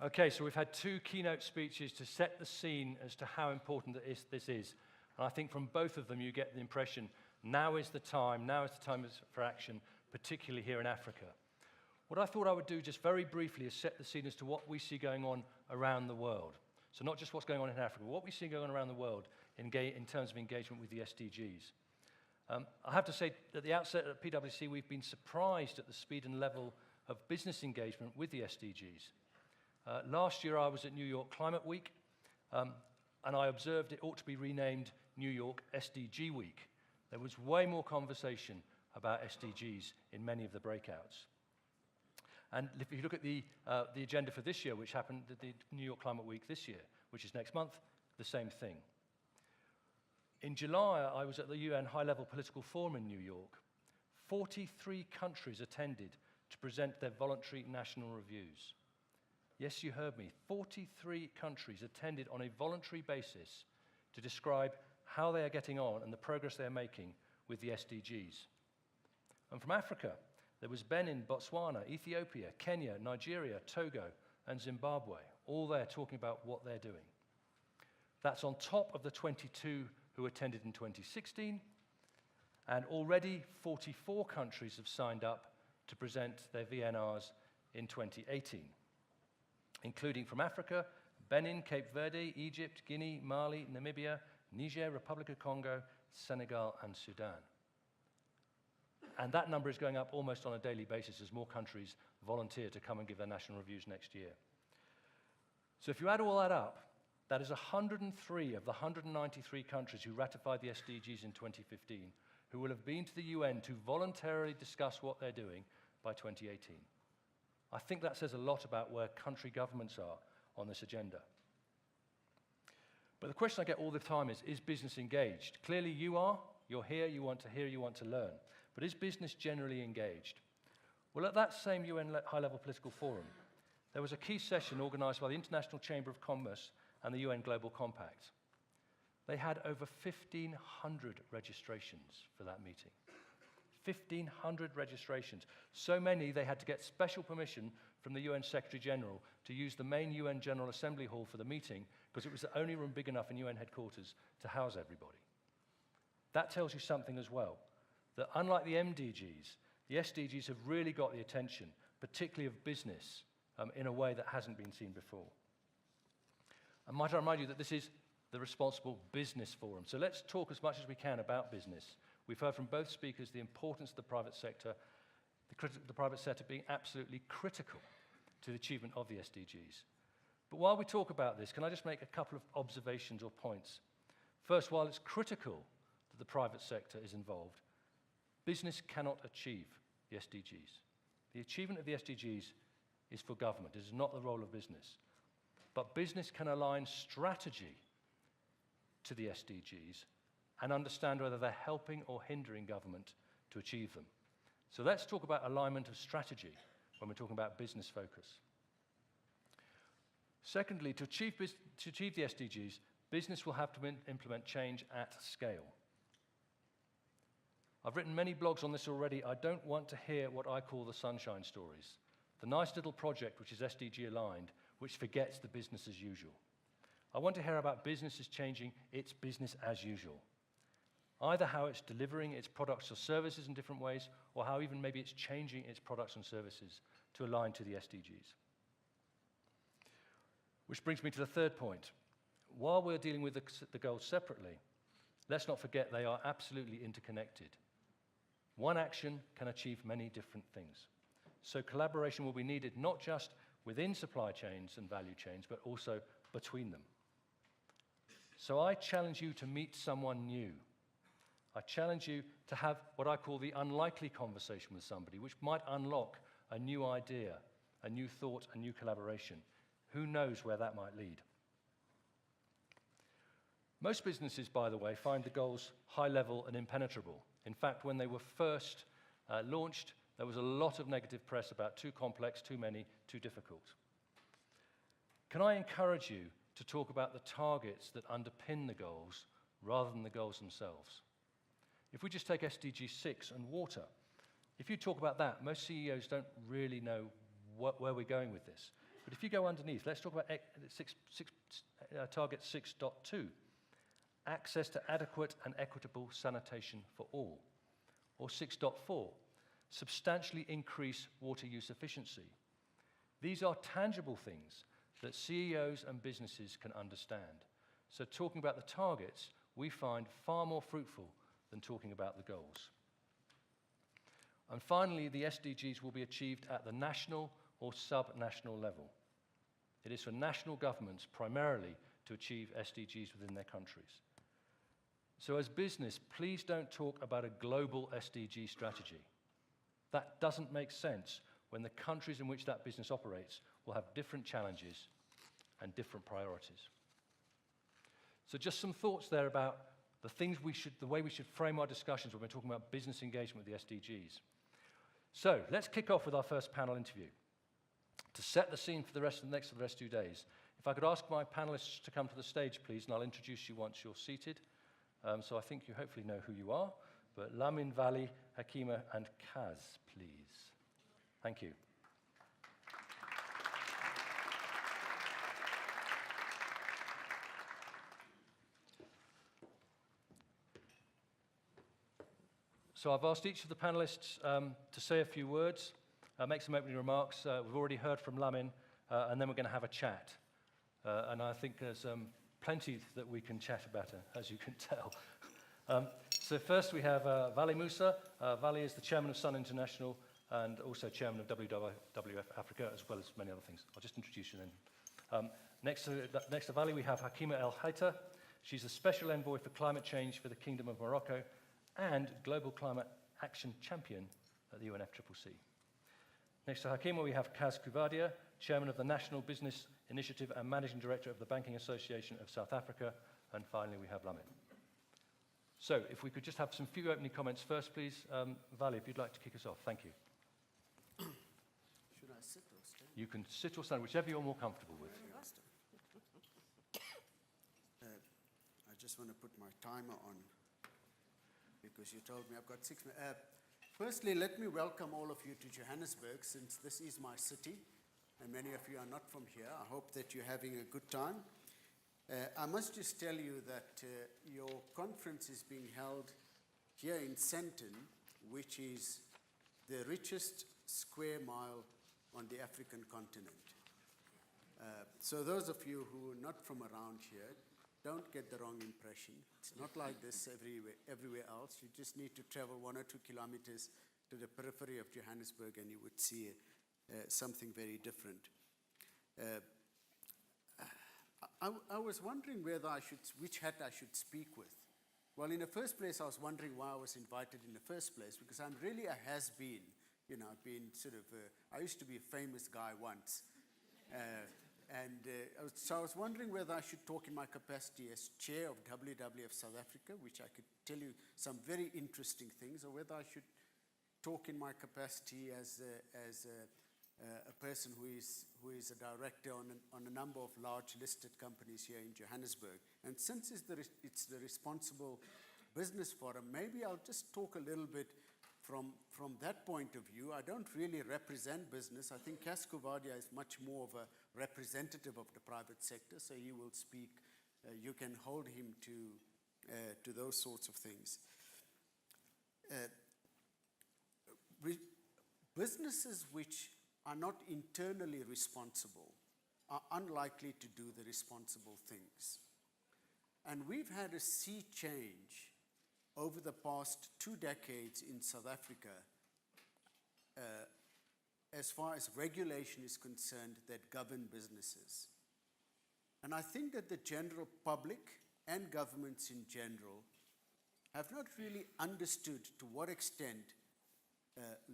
Okay, so we've had two keynote speeches to set the scene as to how important this is. And I think from both of them you get the impression now is the time for action, particularly here in Africa. What I thought I would do just very briefly is set the scene as to what we see going on around the world. So not just what's going on in Africa, but what we see going on around the world in terms of engagement with the SDGs. I have to say, at the outset at PwC, we've been surprised at the speed and level of business engagement with the SDGs. Last year I was at New York Climate Week, and I observed it ought to be renamed New York SDG Week. There was way more conversation about SDGs in many of the breakouts. And if you look at the agenda for this year, which happened at the New York Climate Week this year, which is next month, the same thing. In July, I was at the UN High-Level Political Forum in New York. 43 countries attended to present their voluntary national reviews. Yes, you heard me. 43 countries attended on a voluntary basis to describe how they are getting on and the progress they are making with the SDGs. And from Africa, there was Benin, Botswana, Ethiopia, Kenya, Nigeria, Togo, and Zimbabwe, all there talking about what they're doing. That's on top of the 22 who attended in 2016, and already 44 countries have signed up to present their VNRs in 2018. Including from Africa, Benin, Cape Verde, Egypt, Guinea, Mali, Namibia, Niger, Republic of Congo, Senegal, and Sudan. And that number is going up almost on a daily basis as more countries volunteer to come and give their national reviews next year. So if you add all that up, that is 103 of the 193 countries who ratified the SDGs in 2015 who will have been to the UN to voluntarily discuss what they're doing by 2018. I think that says a lot about where country governments are on this agenda. But the question I get all the time is business engaged? Clearly you are. You're here, you want to hear, you want to learn. But is business generally engaged? Well, at that same UN High-Level Political Forum, there was a key session organized by the International Chamber of Commerce and the UN Global Compact. They had over 1,500 registrations for that meeting. 1,500 registrations. So many they had to get special permission from the UN Secretary General to use the main UN General Assembly Hall for the meeting because it was the only room big enough in UN headquarters to house everybody. That tells you something as well, that unlike the MDGs, the SDGs have really got the attention, particularly of business, in a way that hasn't been seen before. And might I remind you that this is the Responsible Business Forum. So let's talk as much as we can about business. We've heard from both speakers the importance of the private sector, the private sector being absolutely critical to the achievement of the SDGs. But while we talk about this, can I just make a couple of observations or points? First, while it's critical that the private sector is involved, business cannot achieve the SDGs. The achievement of the SDGs is for government. It is not the role of business. But business can align strategy to the SDGs and understand whether they're helping or hindering government to achieve them. So let's talk about alignment of strategy when we're talking about business focus. Secondly, to achieve the SDGs, business will have to implement change at scale. I've written many blogs on this already. I don't want to hear what I call the sunshine stories, the nice little project which is SDG aligned, which forgets the business as usual. I want to hear about businesses changing its business as usual. Either how it's delivering its products or services in different ways, or how even maybe it's changing its products and services to align to the SDGs. Which brings me to the third point. While we're dealing with the goals separately, let's not forget they are absolutely interconnected. One action can achieve many different things. So collaboration will be needed not just within supply chains and value chains, but also between them. So I challenge you to meet someone new. I challenge you to have what I call the unlikely conversation with somebody, which might unlock a new idea, a new thought, a new collaboration. Who knows where that might lead? Most businesses, by the way, find the goals high level and impenetrable. In fact, when they were first launched, there was a lot of negative press about too complex, too many, too difficult. Can I encourage you to talk about the targets that underpin the goals rather than the goals themselves? If we just take SDG 6 and water, if you talk about that, most CEOs don't really know where we're going with this. But if you go underneath, let's talk about target 6.2, access to adequate and equitable sanitation for all. Or 6.4, substantially increase water use efficiency. These are tangible things that CEOs and businesses can understand. So talking about the targets, we find far more fruitful than talking about the goals. And finally, the SDGs will be achieved at the national or sub-national level. It is for national governments primarily to achieve SDGs within their countries. So as business, please don't talk about a global SDG strategy. That doesn't make sense when the countries in which that business operates will have different challenges and different priorities. So just some thoughts there about the way we should frame our discussions when we're talking about business engagement with the SDGs. So let's kick off with our first panel interview. To set the scene for the rest of the rest 2 days, if I could ask my panelists to come to the stage, please, and I'll introduce you once you're seated. So I think you hopefully know who you are, but Lamin, Valli, Hakima, and Kaz, please. Thank you. So I've asked each of the panelists to say a few words, make some opening remarks. We've already heard from Lamin, and then we're going to have a chat. And I think there's plenty that we can chat about, as you can tell. So first we have Valli Moosa. Valli is the chairman of Sun International and also chairman of WWF Africa, as well as many other things. I'll just introduce you then. Next to Valli, we have Hakima El Haite. She's the special envoy for climate change for the Kingdom of Morocco and Global Climate Action Champion at the UNFCCC. Next to Hakima, we have Coovadia, chairman of the National Business Initiative and managing director of the Banking Association of South Africa. And finally, we have Lamin. So if we could just have some few opening comments first, please. Valli, if you'd like to kick us off. Thank you. Should I sit or stand? You can sit or stand, whichever you're more comfortable with. I just want to put my timer on because you told me I've got 6 minutes. Firstly, let me welcome all of you to Johannesburg, since this is my city, and many of you are not from here. I hope that you're having a good time. I must just tell you that your conference is being held here in Sandton, which is the richest square mile on the African continent. So those of you who are not from around here, don't get the wrong impression. It's not like this everywhere else. You just need to travel 1 or 2 kilometers to the periphery of Johannesburg and you would see something very different. I was wondering which hat I should speak with. Well, in the first place, I was wondering why I was invited in the first place, because I'm really a has-been. You know, I've been I used to be a famous guy once. So I was wondering whether I should talk in my capacity as chair of WWF South Africa, which I could tell you some very interesting things, or whether I should talk in my capacity as a person who is a director on a number of large listed companies here in Johannesburg. And since it's the Responsible Business Forum, maybe I'll just talk a little bit from that point of view. I don't really represent business. I think Coovadia is much more of a representative of the private sector, so he will speak. You can hold him to those sorts of things. Businesses which are not internally responsible are unlikely to do the responsible things. And we've had a sea change over the past 2 decades in South Africa as far as regulation is concerned that govern businesses. And I think that the general public and governments in general have not really understood to what extent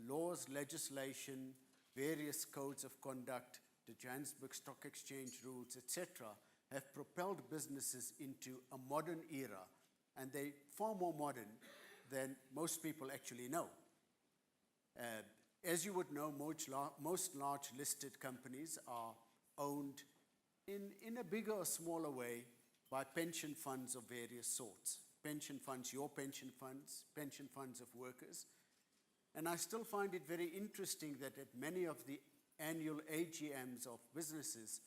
laws, legislation, various codes of conduct, the Johannesburg Stock Exchange rules, etc., have propelled businesses into a modern era, and they're far more modern than most people actually know. As you would know, most large listed companies are owned in a bigger or smaller way by pension funds of various sorts. Pension funds, your pension funds of workers. And I still find it very interesting that at many of the annual AGMs of businesses,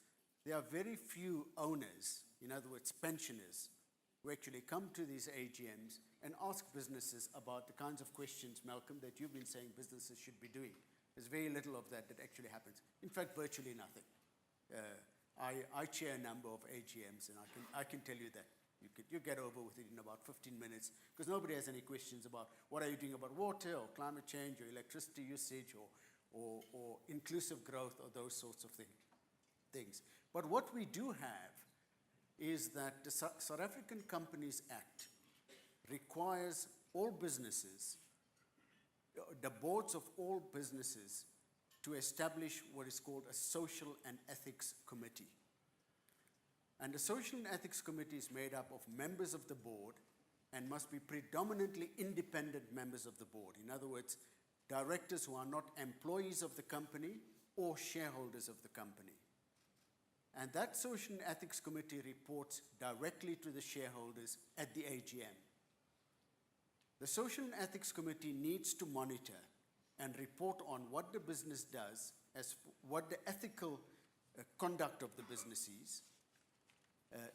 there are very few owners, in other words, pensioners, who actually come to these AGMs and ask businesses about the kinds of questions, Malcolm, that you've been saying businesses should be doing. There's very little of that actually happens. In fact, virtually nothing. I chair a number of AGMs, and I can tell you that. You get over with it in about 15 minutes, because nobody has any questions about what are you doing about water or climate change or electricity usage or inclusive growth or those sorts of things. But what we do have is that the South African Companies Act requires all businesses, the boards of all businesses, to establish what is called a social and ethics committee. And the Social and Ethics Committee is made up of members of the board and must be predominantly independent members of the board. In other words, directors who are not employees of the company or shareholders of the company. And that Social and Ethics Committee reports directly to the shareholders at the AGM. The Social and Ethics Committee needs to monitor and report on what the business does, as what the ethical conduct of the business is.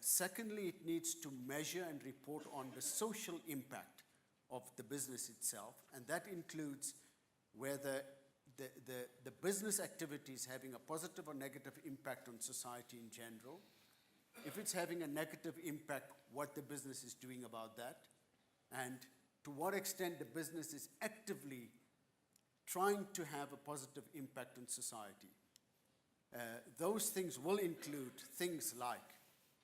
Secondly, it needs to measure and report on the social impact of the business itself, and that includes whether the business activity is having a positive or negative impact on society in general. If it's having a negative impact, what the business is doing about that, and to what extent the business is actively trying to have a positive impact on society. Those things will include things like,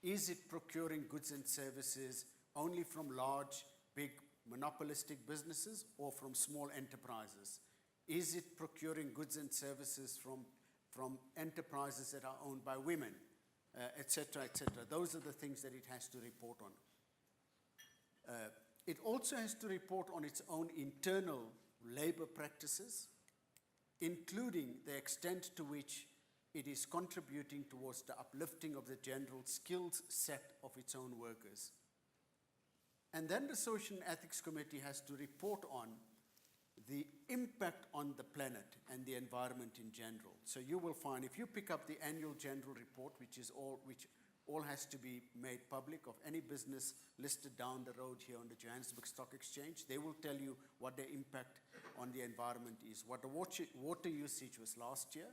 is it procuring goods and services only from large, big, monopolistic businesses or from small enterprises? Is it procuring goods and services from enterprises that are owned by women, et cetera, et cetera? Those are the things that it has to report on. It also has to report on its own internal labor practices, including the extent to which it is contributing towards the uplifting of the general skills set of its own workers. And then the Social and Ethics Committee has to report on the impact on the planet and the environment in general. So you will find, if you pick up the annual general report, which all has to be made public of any business listed down the road here on the Johannesburg Stock Exchange, they will tell you what their impact on the environment is, what the water usage was last year,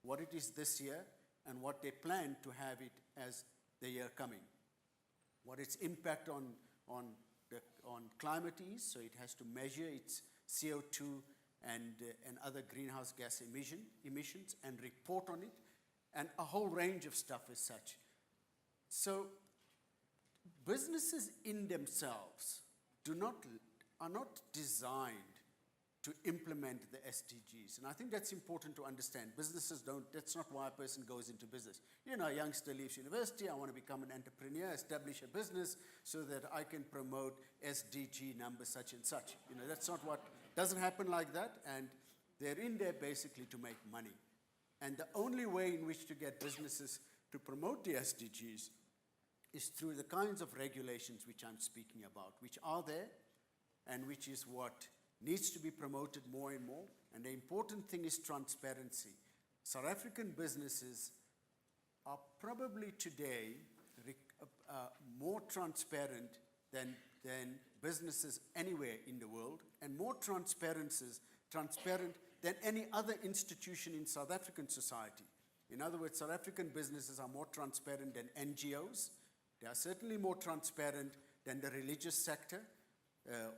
what it is this year, and what they plan to have it as the year coming. What its impact on climate is, so it has to measure its CO2 and other greenhouse gas emissions and report on it, and a whole range of stuff as such. So businesses in themselves are not designed to implement the SDGs. And I think that's important to understand. Businesses that's not why a person goes into business. You know, a youngster leaves university, I want to become an entrepreneur, establish a business so that I can promote SDG numbers such and such. You know, that's not what, doesn't happen like that, and they're in there basically to make money. And the only way in which to get businesses to promote the SDGs is through the kinds of regulations which I'm speaking about, which are there and which is what needs to be promoted more and more. And the important thing is transparency. South African businesses are probably today more transparent than businesses anywhere in the world, and more transparent than any other institution in South African society. In other words, South African businesses are more transparent than NGOs. They are certainly more transparent than the religious sector.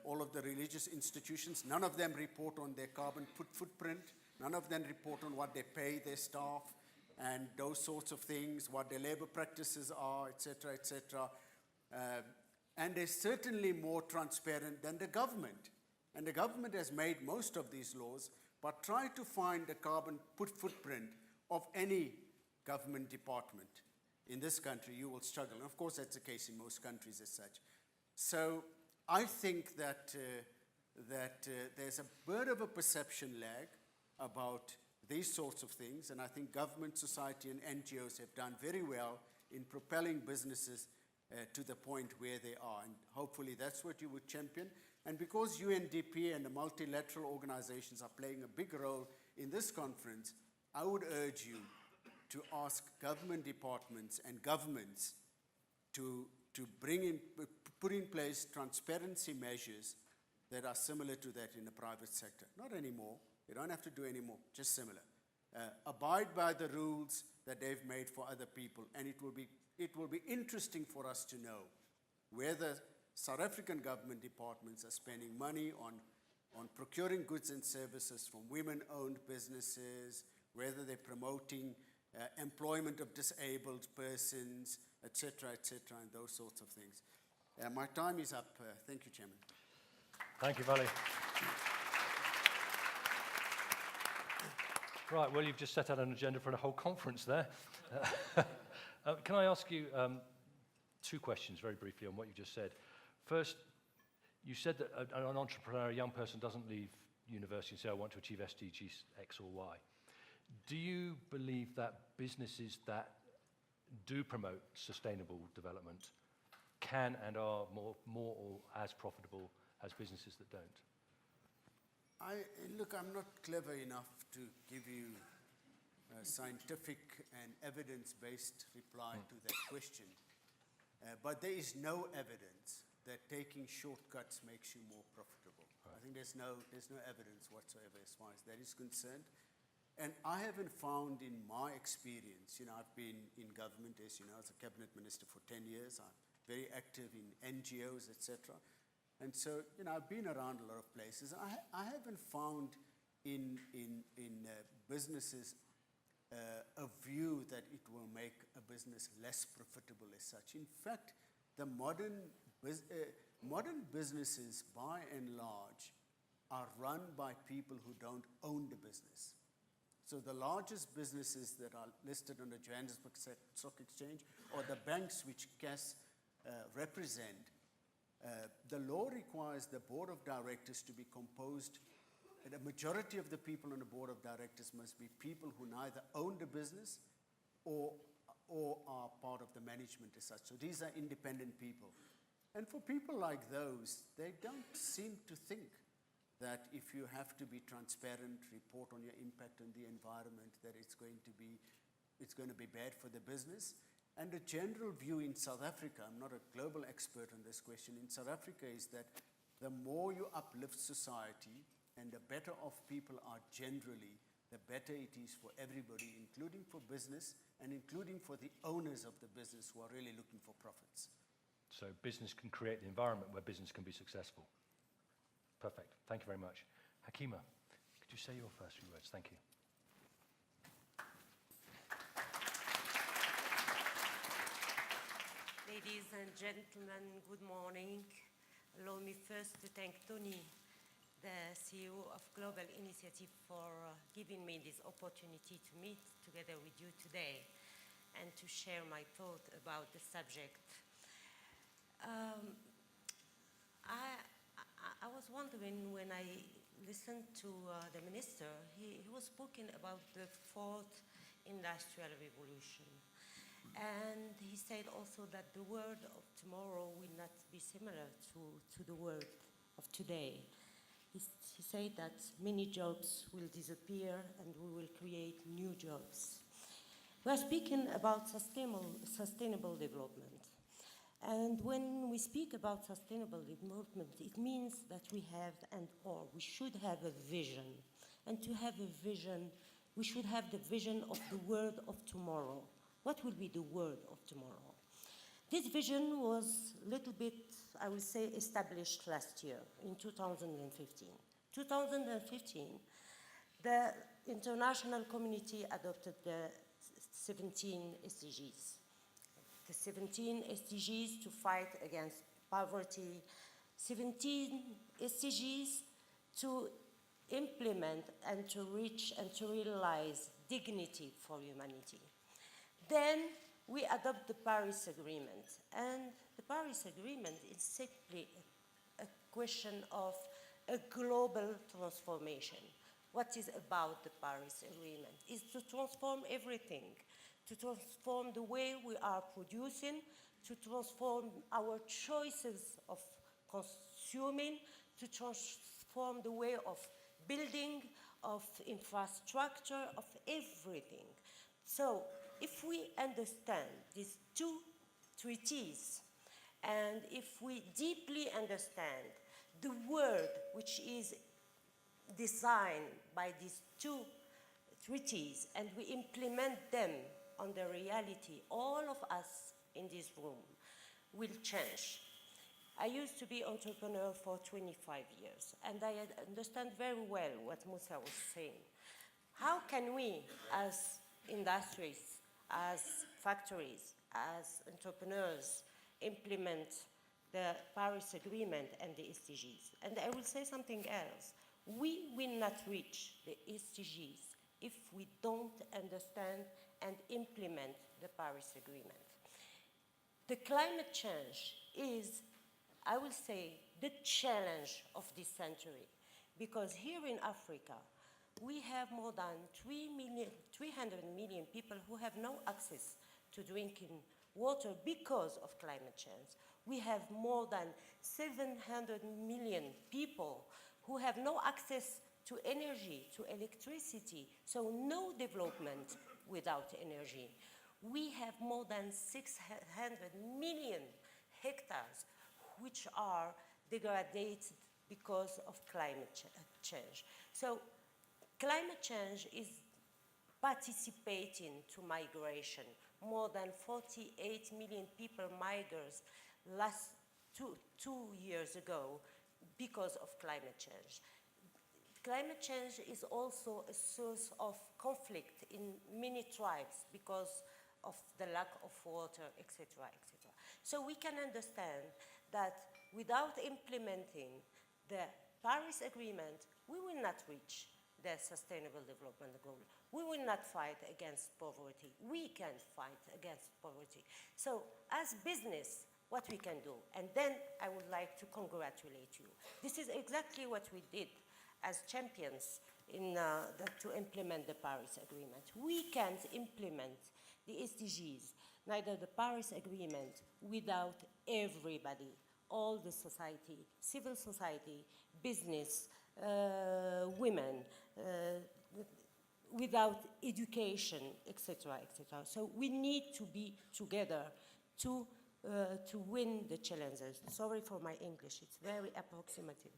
All of the religious institutions, none of them report on their carbon footprint. None of them report on what they pay their staff and those sorts of things, what their labor practices are, et cetera, et cetera. And they're certainly more transparent than the government. And the government has made most of these laws, but try to find the carbon footprint of any government department in this country, you will struggle. And of course, that's the case in most countries as such. So I think that there's a bit of a perception lag about these sorts of things, and I think government, society, and NGOs have done very well in propelling businesses to the point where they are, and hopefully that's what you would champion. And because UNDP and the multilateral organizations are playing a big role in this conference, I would urge you to ask government departments and governments to put in place transparency measures that are similar to that in the private sector. Not anymore. You don't have to do any more, just similar. Abide by the rules that they've made for other people, and it will be interesting for us to know whether South African government departments are spending money on procuring goods and services from women-owned businesses, whether they're promoting employment of disabled persons, etc., and those sorts of things. My time is up. Thank you, Chairman. Thank you, Valli. Right, well, you've just set out an agenda for the whole conference there. Can I ask you two questions very briefly on what you just said? First, you said that an entrepreneur, a young person, doesn't leave university and say, I want to achieve SDGs X or Y. Do you believe that businesses that do promote sustainable development can and are more or as profitable as businesses that don't? Look, I'm not clever enough to give you a scientific and evidence-based reply to that question. But there is no evidence that taking shortcuts makes you more profitable. Right. I think there's no evidence whatsoever as far as that is concerned. And I haven't found in my experience, I've been in government, as you know, as a cabinet minister for 10 years. I'm very active in NGOs, etc. And so, I've been around a lot of places. I haven't found in businesses a view that it will make a business less profitable as such. In fact, the modern businesses, by and large, are run by people who don't own the business. So the largest businesses that are listed on the Johannesburg Stock Exchange, or the banks which CAS represent, the law requires the board of directors to be composed, and a majority of the people on the board of directors must be people who neither own the business or are part of the management as such. So these are independent people. And for people like those, they don't seem to think that if you have to be transparent, report on your impact on the environment, that it's going to be bad for the business. And the general view in South Africa, I'm not a global expert on this question, in South Africa is that the more you uplift society and the better off people are generally, the better it is for everybody, including for business and including for the owners of the business who are really looking for profits. So business can create the environment where business can be successful. Perfect. Thank you very much. Hakima, could you say your first few words? Thank you. Ladies and gentlemen, good morning. Allow me first to thank Tony, the CEO of Global Initiative, for giving me this opportunity to meet together with you today and to share my thought about the subject. I was wondering when I listened to the minister, he was speaking about the fourth industrial revolution. And he said also that the world of tomorrow will not be similar to the world of today. He said that many jobs will disappear and we will create new jobs. We are speaking about sustainable development. And when we speak about sustainable development, it means that we have we should have a vision. And to have a vision, we should have the vision of the world of tomorrow. What will be the world of tomorrow? This vision was a little bit, I will say, established last year in 2015. 2015, the international community adopted the 17 SDGs. The 17 SDGs to fight against poverty, 17 SDGs to implement and to reach and to realize dignity for humanity. Then we adopt the Paris Agreement, and the Paris Agreement is simply a question of a global transformation. What is about the Paris Agreement is to transform everything, to transform the way we are producing, to transform our choices of consuming, to transform the way of building, of infrastructure, of everything. So if we understand these two treaties, and if we deeply understand the word which is designed by these two treaties, and we implement them on the reality, all of us in this room will change. I used to be entrepreneur for 25 years, and I understand very well what Moosa was saying. How can we, as industries, as factories, as entrepreneurs, implement the Paris Agreement and the SDGs? And I will say something else. We will not reach the SDGs if we don't understand and implement the Paris Agreement. The climate change is, I will say, the challenge of this century, because here in Africa, we have more than 300 million people who have no access to drinking water because of climate change. We have more than 700 million people who have no access to energy, to electricity, so no development without energy. We have more than 600 million hectares which are degraded because of climate change. So climate change is participating to migration. More than 48 million people migrants last two years ago because of climate change. Climate change is also a source of conflict in many tribes because of the lack of water, etc., etc. So we can understand that without implementing the Paris Agreement, we will not reach the Sustainable Development Goal. We will not fight against poverty. We can fight against poverty. So as business, what we can do, and then I would like to congratulate you. This is exactly what we did as champions to implement the Paris Agreement. We can't implement the SDGs, neither the Paris Agreement, without everybody, all the society, civil society, business, women, without education, etc., etc. So we need to be together to win the challenges. Sorry for my English, it's very approximative.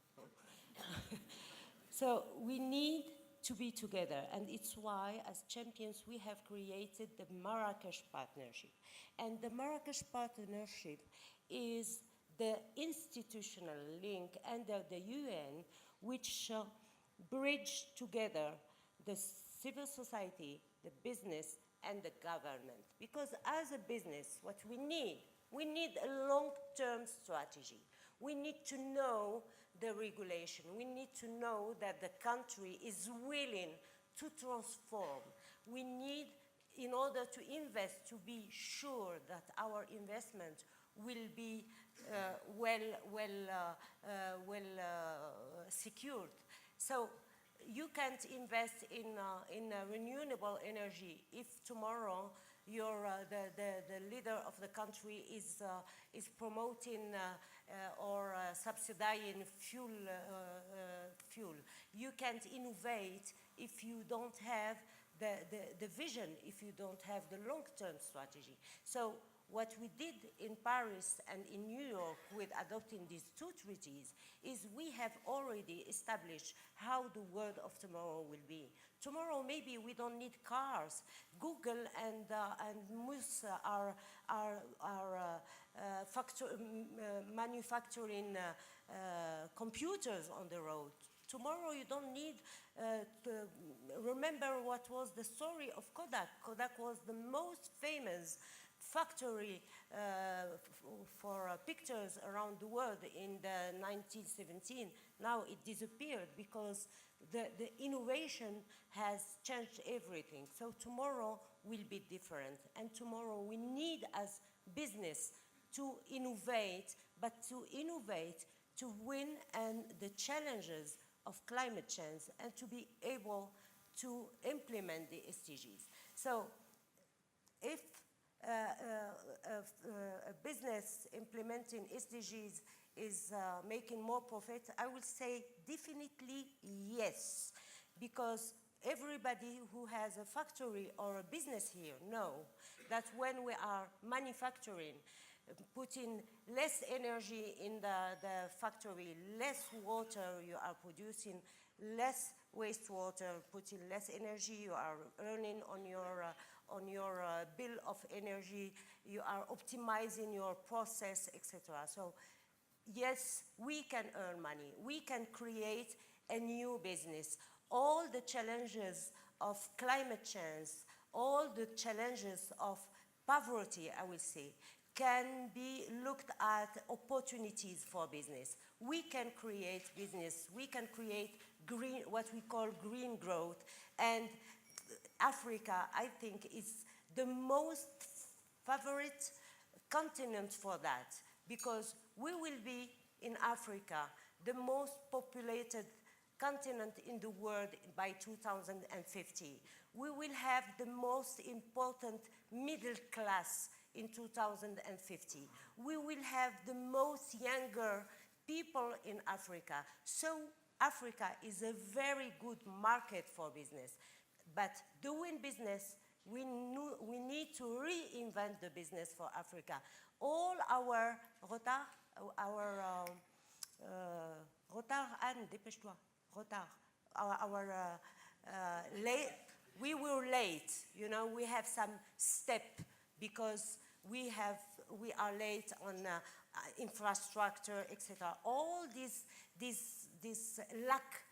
So we need to be together, and it's why, as champions, we have created the Marrakesh Partnership. And the Marrakesh Partnership is the institutional link under the UN which bridge together the civil society, the business, and the government. Because as a business, what we need a long-term strategy. We need to know the regulation. We need to know that the country is willing to transform. We need, in order to invest, to be sure that our investment will be secured. So you can't invest in renewable energy if tomorrow the leader of the country is promoting or subsidizing fuel. You can't innovate if you don't have the vision, if you don't have the long-term strategy. So what we did in Paris and in New York with adopting these two treaties is we have already established how the world of tomorrow will be. Tomorrow, maybe we don't need cars. Google and Moosa are manufacturing computers on the road. Tomorrow you don't need remember what was the story of Kodak. Kodak was the most famous factory for pictures around the world in the 1917. Now it disappeared because the innovation has changed everything. So tomorrow will be different. And tomorrow we need as business to innovate, but to innovate to win and the challenges of climate change and to be able to implement the SDGs. So if a business implementing SDGs is making more profit, I would say definitely yes, because everybody who has a factory or a business here know that when we are manufacturing, putting less energy in the factory, less water you are producing, less wastewater, putting less energy you are earning on your bill of energy, you are optimizing your process, etc. So yes, we can earn money, we can create a new business. All the challenges of climate change, all the challenges of poverty, I will say, can be looked at opportunities for business. We can create business, we can create green, what we call green growth, and Africa, I think, is the most favorite continent for that, because we will be in Africa the most populated continent in the world by 2050. We will have the most important middle class in 2050. We will have the most younger people in Africa. So Africa is a very good market for business. But doing business, we need to reinvent the business for Africa. All our retard, Anne, dépêche-toi, retard, late, we were late, you know, we have some step because we are late on infrastructure, etc. All this lack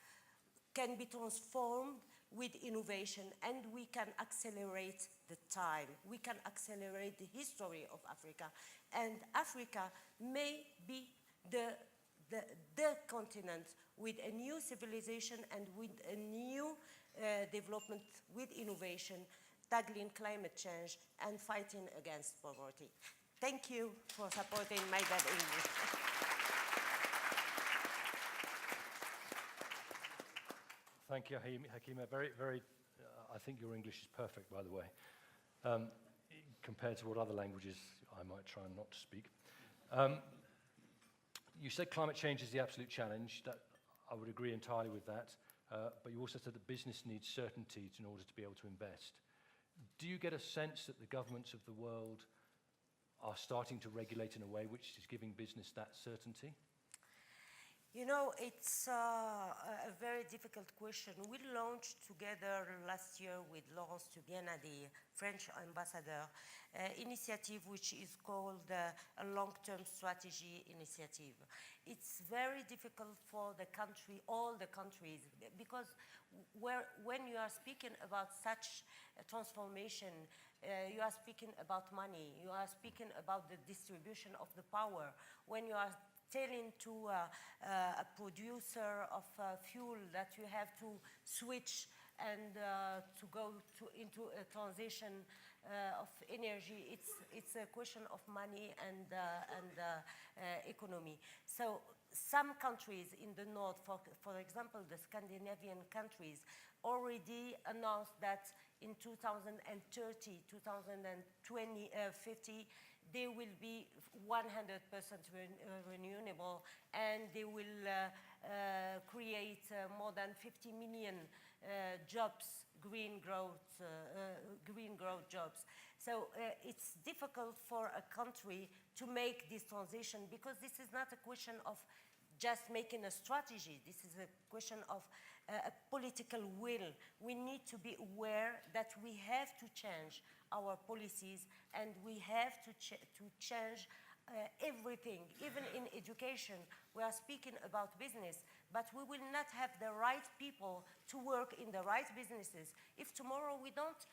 can be transformed with innovation, and we can accelerate the time. We can accelerate the history of Africa. And Africa may be the continent with a new civilization and with a new development with innovation, tackling climate change and fighting against poverty. Thank you for supporting my bad English. Thank you, Hakima. Very, I think your English is perfect, by the way, compared to what other languages I might try not to speak. You said climate change is the absolute challenge. That, I would agree entirely with that. But you also said that business needs certainty in order to be able to invest. Do you get a sense that the governments of the world are starting to regulate in a way which is giving business that certainty? You know, it's a very difficult question. We launched together last year with Laurence Tubiana, the French ambassador, an initiative which is called a long-term strategy initiative. It's very difficult for the country, all the countries, because when you are speaking about such a transformation, you are speaking about money, you are speaking about the distribution of the power. When you are telling to a producer of fuel that you have to switch and to go into a transition of energy, it's a question of money and economy. So some countries in the north, for example, the Scandinavian countries, already announced that in 2030, 2050, they will be 100% renewable, and they will create more than 50 million jobs, green growth jobs. So it's difficult for a country to make this transition, because this is not a question of just making a strategy. This is a question of a political will. We need to be aware that we have to change our policies, and we have to change everything. Even in education, we are speaking about business, but we will not have the right people to work in the right businesses if tomorrow we don't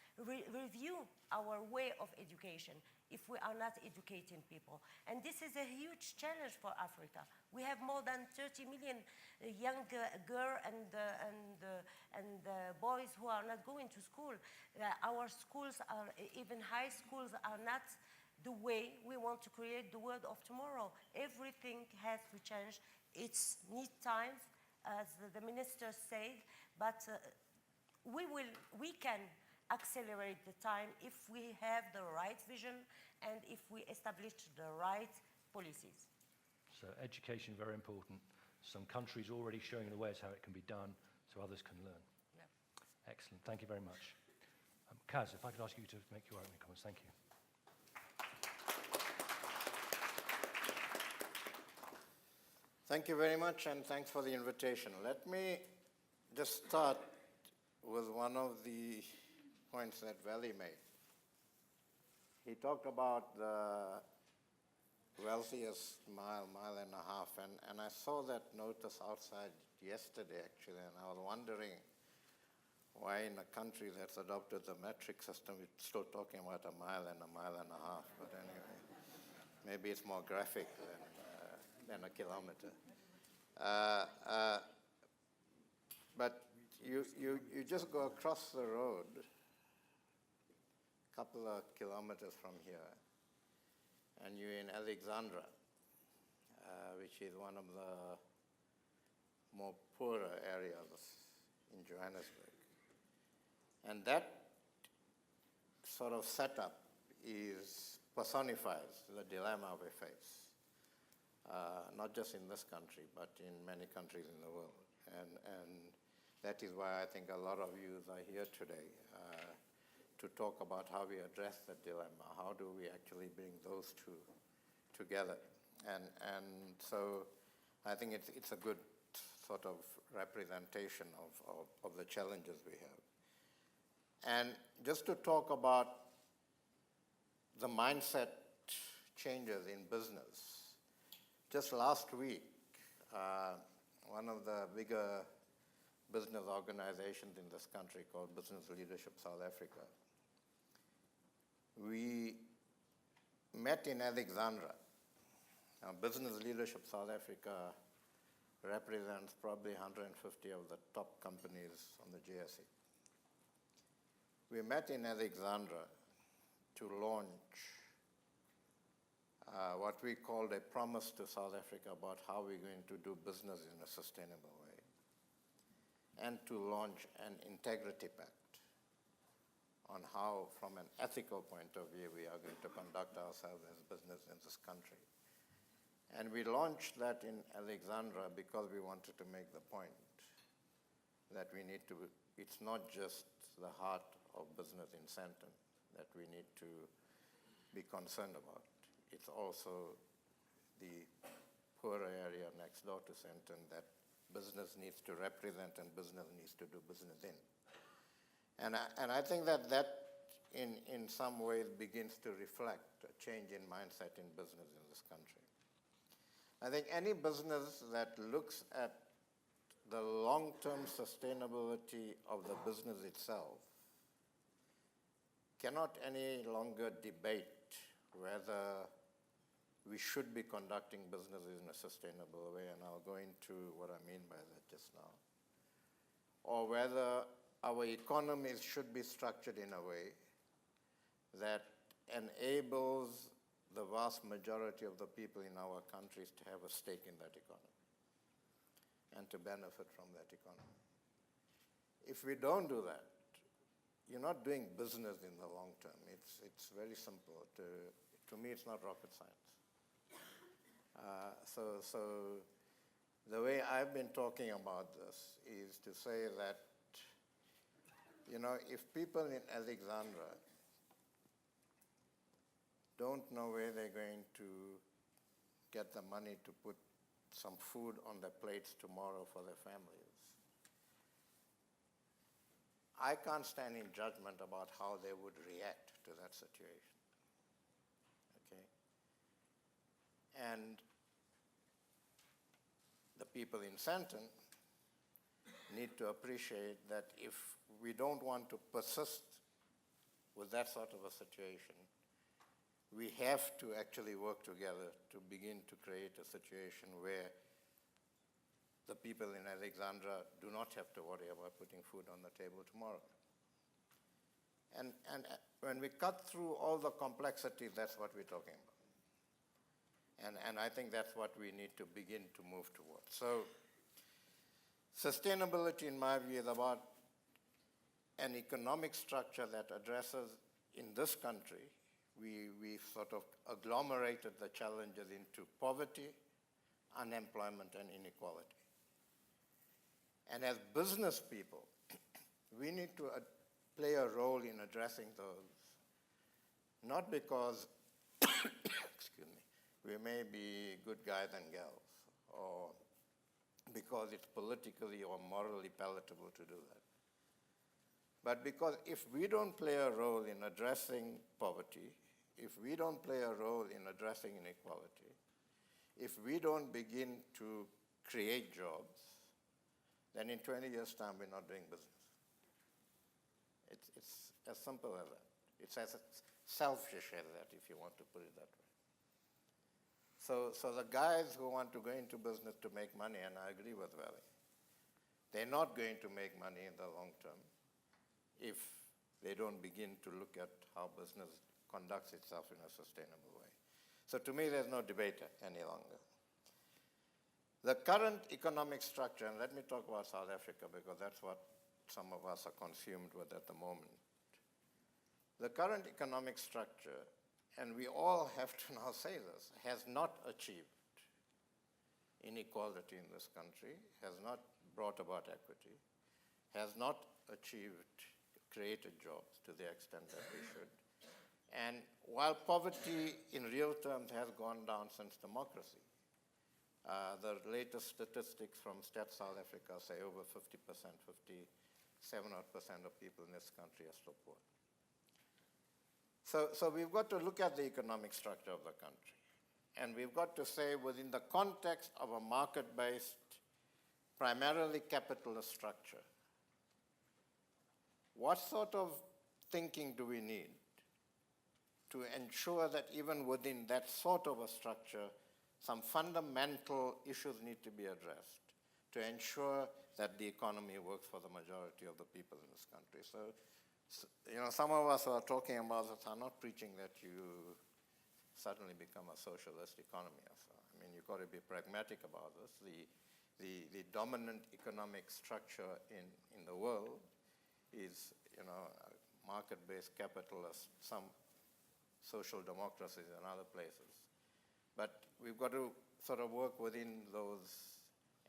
review our way of education, if we are not educating people. And this is a huge challenge for Africa. We have more than 30 million young girls and boys who are not going to school. Our schools, even high schools, are not the way we want to create the world of tomorrow. Everything has to change. It's need time, as the minister said, but we can accelerate the time if we have the right vision and if we establish the right policies. So education, very important. Some countries already showing the way as how it can be done, so others can learn. Yeah. Excellent. Thank you very much. Kaz, if I could ask you to make your opening comments. Thank you. Thank you very much, and thanks for the invitation. Let me just start with one of the points that Valli made. He talked about the wealthiest mile and a half, and I saw that notice outside yesterday, actually, and I was wondering why in a country that's adopted the metric system, we're still talking about a mile and a half. But anyway, maybe it's more graphic than a kilometer. But you just go across the road, a couple of kilometers from here, and you're in Alexandra, which is one of the more poorer areas in Johannesburg. And that sort of setup personifies the dilemma we face, not just in this country, but in many countries in the world. And that is why I think a lot of you are here today to talk about how we address that dilemma. How do we actually bring those two together? And so I think it's a good sort of representation of the challenges we have. And just to talk about the mindset changes in business, just last week, one of the bigger business organizations in this country called Business Leadership South Africa, we met in Alexandra. Now, Business Leadership South Africa represents probably 150 of the top companies on the GSE. We met in Alexandra to launch what we called a promise to South Africa about how we're going to do business in a sustainable way, and to launch an integrity pact on how, from an ethical point of view, we are going to conduct ourselves as business in this country. And we launched that in Alexandra because we wanted to make the point that it's not just the heart of business in Sandton that we need to be concerned about. It's also the poorer area next door to Sandton that business needs to represent and business needs to do business in. And I think that in some ways begins to reflect a change in mindset in business in this country. I think any business that looks at the long-term sustainability of the business itself cannot any longer debate whether we should be conducting business in a sustainable way, and I'll go into what I mean by that just now, or whether our economies should be structured in a way that enables the vast majority of the people in our countries to have a stake in that economy and to benefit from that economy. If we don't do that, you're not doing business in the long term. It's very simple. To me, it's not rocket science. So the way I've been talking about this is to say that, if people in Alexandra don't know where they're going to get the money to put some food on their plates tomorrow for their families, I can't stand in judgment about how they would react to that situation. Okay? And the people in Sandton need to appreciate that if we don't want to persist with that sort of a situation, we have to actually work together to begin to create a situation where the people in Alexandra do not have to worry about putting food on the table tomorrow. And when we cut through all the complexity, that's what we're talking about. And I think that's what we need to begin to move towards. So sustainability, in my view, is about an economic structure that addresses, in this country, we've sort of agglomerated the challenges into poverty, unemployment, and inequality. And as business people, we need to play a role in addressing those, not because, excuse me, we may be good guys and gals, or because it's politically or morally palatable to do that. But because if we don't play a role in addressing poverty, if we don't play a role in addressing inequality, if we don't begin to create jobs, then in 20 years' time, we're not doing business. It's as simple as that. It's as selfish as that, if you want to put it that way. So the guys who want to go into business to make money, and I agree with Valli, they're not going to make money in the long term if they don't begin to look at how business conducts itself in a sustainable way. So to me, there's no debate any longer. The current economic structure, and let me talk about South Africa because that's what some of us are consumed with at the moment. The current economic structure, and we all have to now say this, has not achieved inequality in this country, has not brought about equity, has not created jobs to the extent that we should. And while poverty in real terms has gone down since democracy, the latest statistics from Stats South Africa say over 50%, 57% of people in this country are still poor. So we've got to look at the economic structure of the country. And we've got to say, within the context of a market-based, primarily capitalist structure, what sort of thinking do we need to ensure that even within that sort of a structure, some fundamental issues need to be addressed to ensure that the economy works for the majority of the people in this country. So some of us who are talking about this are not preaching that you suddenly become a socialist economy. So, I mean, you've got to be pragmatic about this. The dominant economic structure in the world is, market-based capitalist, some social democracies in other places. But we've got to sort of work within those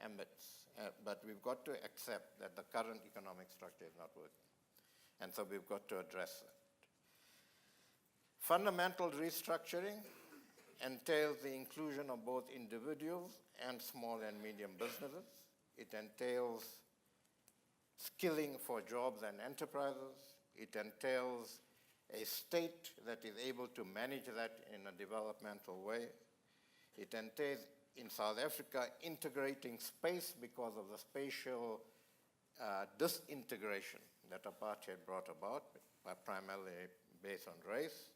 ambits. But we've got to accept that the current economic structure is not working. And so we've got to address it. Fundamental restructuring entails the inclusion of both individuals and small and medium businesses. It entails skilling for jobs and enterprises. It entails a state that is able to manage that in a developmental way. It entails, in South Africa, integrating space because of the spatial disintegration that apartheid brought about, primarily based on race.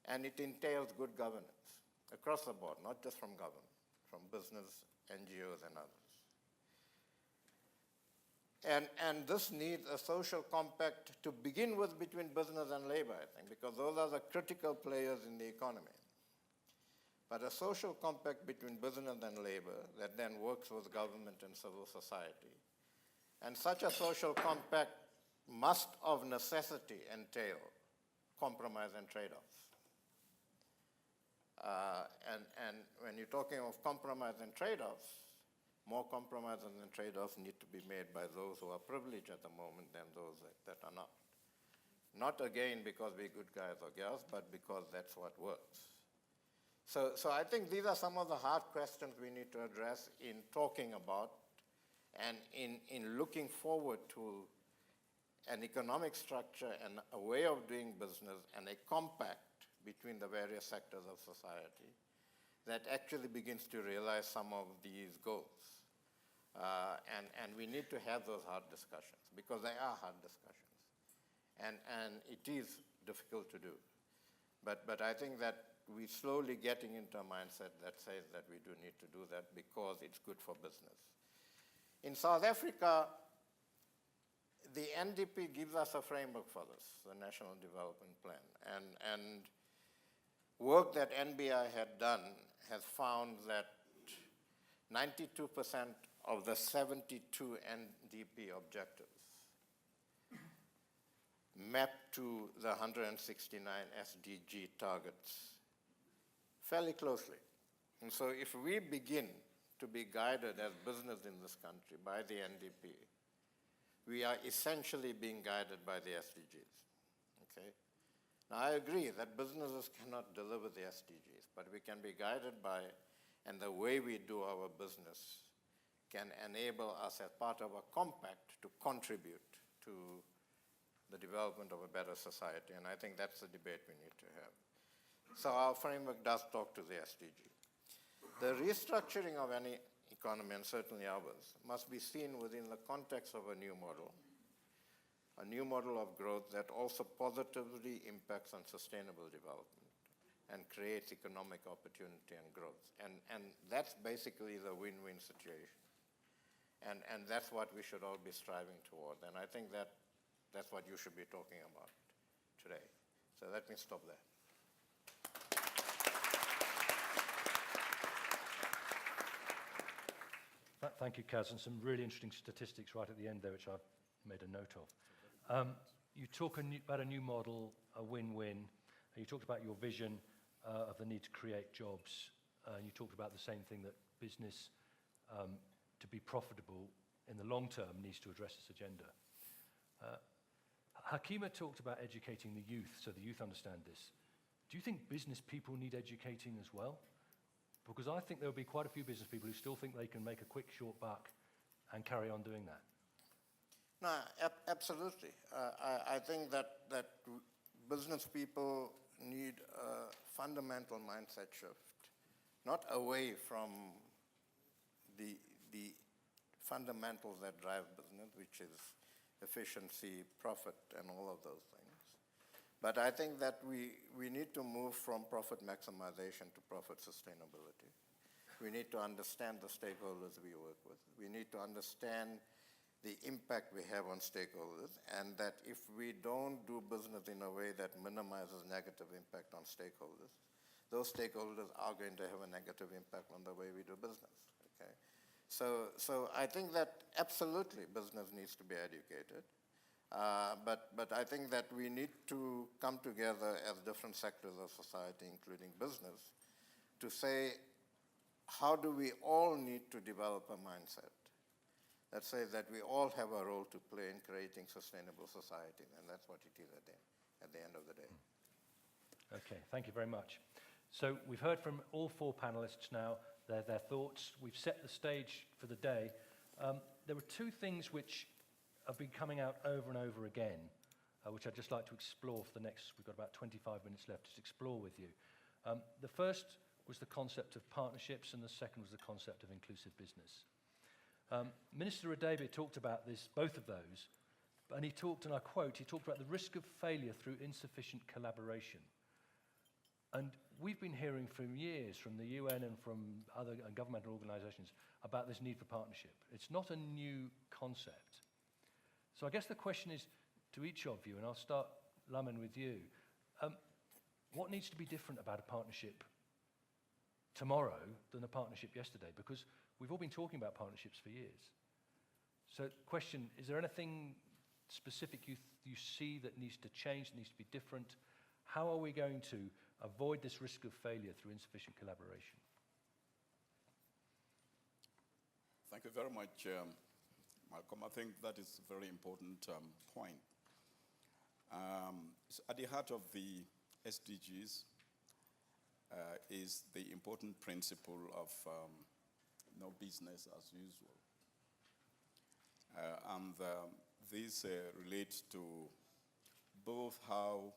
And it entails good governance across the board, not just from government, from business, NGOs, and others. And this needs a social compact to begin with between business and labor, I think, because those are the critical players in the economy. But a social compact between business and labor that then works with government and civil society. And such a social compact must of necessity entail compromise and trade-offs. And when you're talking of compromise and trade-offs, more compromises and trade-offs need to be made by those who are privileged at the moment than those that are not. Not again because we're good guys or girls, but because that's what works. So I think these are some of the hard questions we need to address in talking about and in looking forward to an economic structure and a way of doing business and a compact between the various sectors of society that actually begins to realize some of these goals. And we need to have those hard discussions because they are hard discussions. And it is difficult to do. But I think that we're slowly getting into a mindset that says that we do need to do that because it's good for business. In South Africa, the NDP gives us a framework for this, the National Development Plan. And work that NBI had done has found that 92% of the 72 NDP objectives map to the 169 SDG targets fairly closely. And so if we begin to be guided as business in this country by the NDP we are essentially being guided by the SDGs, okay? Now, I agree that businesses cannot deliver the SDGs, but we can be guided by, and the way we do our business can enable us as part of a compact to contribute to the development of a better society, and I think that's the debate we need to have. So our framework does talk to the SDG. The restructuring of any economy, and certainly ours, must be seen within the context of a new model of growth that also positively impacts on sustainable development and creates economic opportunity and growth. And that's basically the win-win situation. And that's what we should all be striving toward. And I think that's what you should be talking about today. So let me stop there. Thank you, Kaz, and some really interesting statistics right at the end there, which I've made a note of. You talk about a new model, a win-win. You talked about your vision of the need to create jobs. You talked about the same thing, that business, to be profitable in the long term, needs to address this agenda. Hakima talked about educating the youth, so the youth understand this. Do you think business people need educating as well? Because I think there will be quite a few business people who still think they can make a quick, short buck and carry on doing that. No, absolutely. I think that business people need a fundamental mindset shift, not away from the fundamentals that drive business, which is efficiency, profit, and all of those things. But I think that we need to move from profit maximization to profit sustainability. We need to understand the stakeholders we work with. We need to understand the impact we have on stakeholders, and that if we don't do business in a way that minimizes negative impact on stakeholders, those stakeholders are going to have a negative impact on the way we do business, okay? So I think that absolutely business needs to be educated. But I think that we need to come together as different sectors of society, including business, to say, how do we all need to develop a mindset that says that we all have a role to play in creating sustainable society, and that's what it is at the end of the day. Okay, thank you very much. So we've heard from all four panelists now, their thoughts. We've set the stage for the day. There were two things which have been coming out over and over again, which I'd just like to explore for the next, we've got about 25 minutes left to explore with you. The first was the concept of partnerships, and the second was the concept of inclusive business. Minister Radebe talked about this, both of those, and he talked, and I quote, he talked about the risk of failure through insufficient collaboration. And we've been hearing from years from the UN and from other governmental organizations about this need for partnership. It's not a new concept. So I guess the question is to each of you, and I'll start, Lamin, with you. What needs to be different about a partnership tomorrow than a partnership yesterday? Because we've all been talking about partnerships for years. So question, is there anything specific you see that needs to change, that needs to be different? How are we going to avoid this risk of failure through insufficient collaboration? Thank you very much, Malcolm. I think that is a very important point. At the heart of the SDGs is the important principle of no business as usual. This relates to both how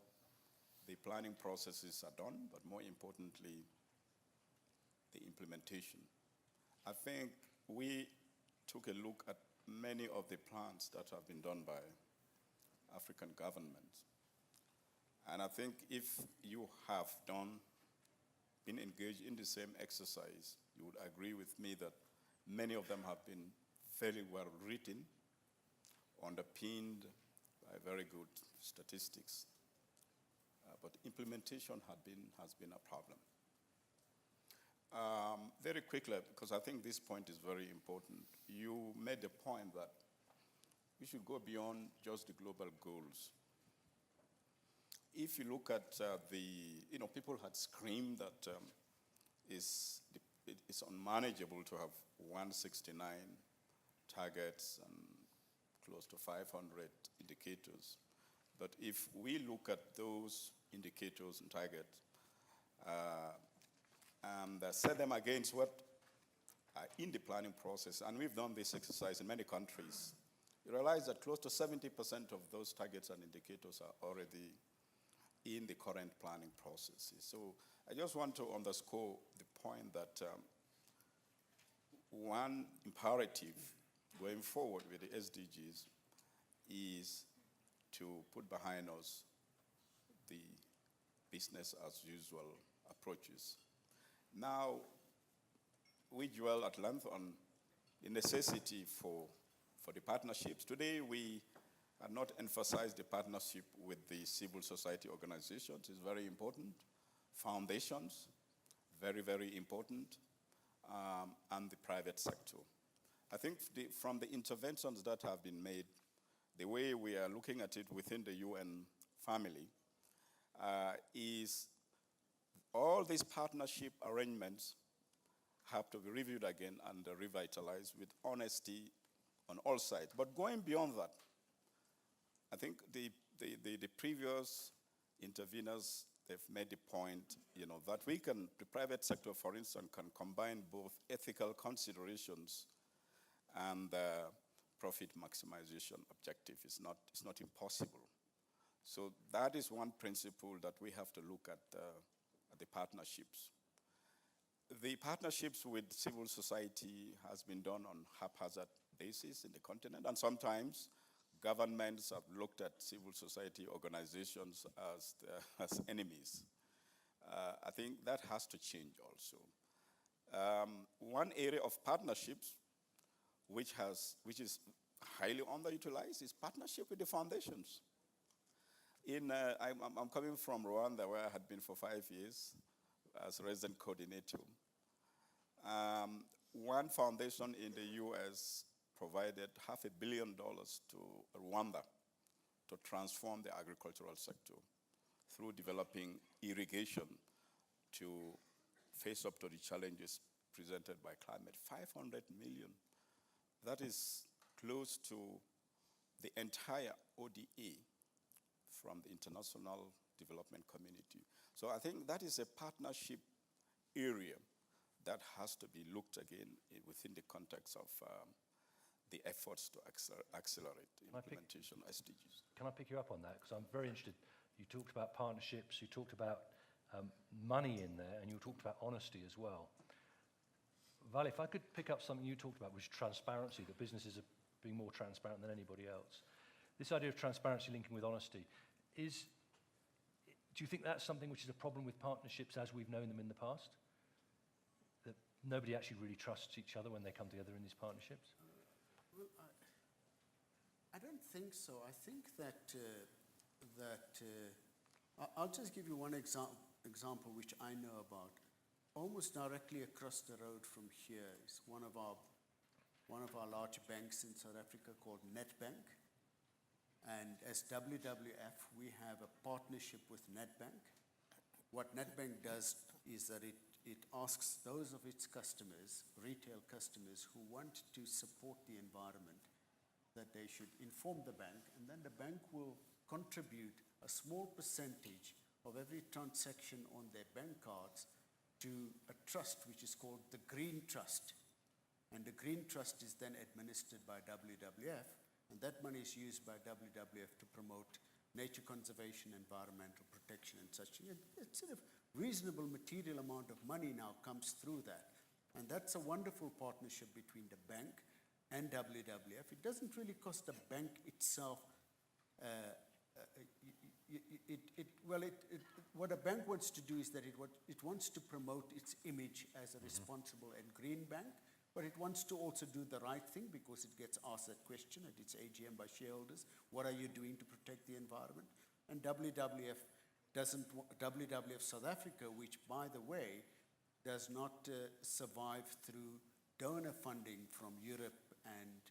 the planning processes are done, but more importantly, the implementation. I think we took a look at many of the plans that have been done by African governments. And I think if you have been engaged in the same exercise, you would agree with me that many of them have been very well written, underpinned by very good statistics. But implementation has been a problem. Very quickly, because I think this point is very important, you made the point that we should go beyond just the global goals. If you look at people had screamed that it's unmanageable to have 169 targets and close to 500 indicators. But if we look at those indicators and targets and set them against what are in the planning process, and we've done this exercise in many countries, you realize that close to 70% of those targets and indicators are already in the current planning processes. So I just want to underscore the point that one imperative going forward with the SDGs is to put behind us the business as usual approaches. Now, we dwell at length on the necessity for the partnerships. Today, we have not emphasized the partnership with the civil society organizations. It's very important. Foundations, very, very important, and the private sector. I think from the interventions that have been made, the way we are looking at it within the UN family is all these partnership arrangements have to be reviewed again and revitalized with honesty on all sides. But going beyond that, I think the previous interveners, they've made the point, that the private sector, for instance, can combine both ethical considerations and profit maximization objective. It's not impossible. So that is one principle that we have to look at the partnerships. The partnerships with civil society has been done on haphazard basis in the continent, and sometimes governments have looked at civil society organizations as enemies. I think that has to change also. One area of partnerships which is highly underutilized is partnership with the foundations. I'm coming from Rwanda, where I had been for 5 years as resident coordinator. One foundation in the US provided $500 million to Rwanda to transform the agricultural sector through developing irrigation to face up to the challenges presented by climate. 500 million. That is close to the entire ODA from the international development community. So I think that is a partnership area that has to be looked again within the context of the efforts to accelerate the implementation of SDGs. Can I pick you up on that? Because I'm very interested. You talked about partnerships, you talked about money in there, and you talked about honesty as well. Valli, if I could pick up something you talked about, which is transparency, that businesses are being more transparent than anybody else. This idea of transparency linking with honesty, do you think that's something which is a problem with partnerships as we've known them in the past? That nobody actually really trusts each other when they come together in these partnerships? Well, I don't think so. I think that I'll just give you one example which I know about. Almost directly across the road from here is one of our large banks in South Africa called Nedbank. And as WWF, we have a partnership with Nedbank. What Nedbank does is that it asks those of its customers, retail customers, who want to support the environment, that they should inform the bank, and then the bank will contribute a small percentage of every transaction on their bank cards to a trust which is called the Green Trust. And the Green Trust is then administered by WWF, and that money is used by WWF to promote nature conservation, environmental protection and such. It's sort of reasonable material amount of money now comes through that. And that's a wonderful partnership between the bank and WWF. It doesn't really cost the bank itself. What a bank wants to do is that it wants to promote its image as a responsible and green bank, but it wants to also do the right thing because it gets asked that question at its AGM by shareholders. What are you doing to protect the environment? And WWF South Africa, which by the way, does not survive through donor funding from Europe and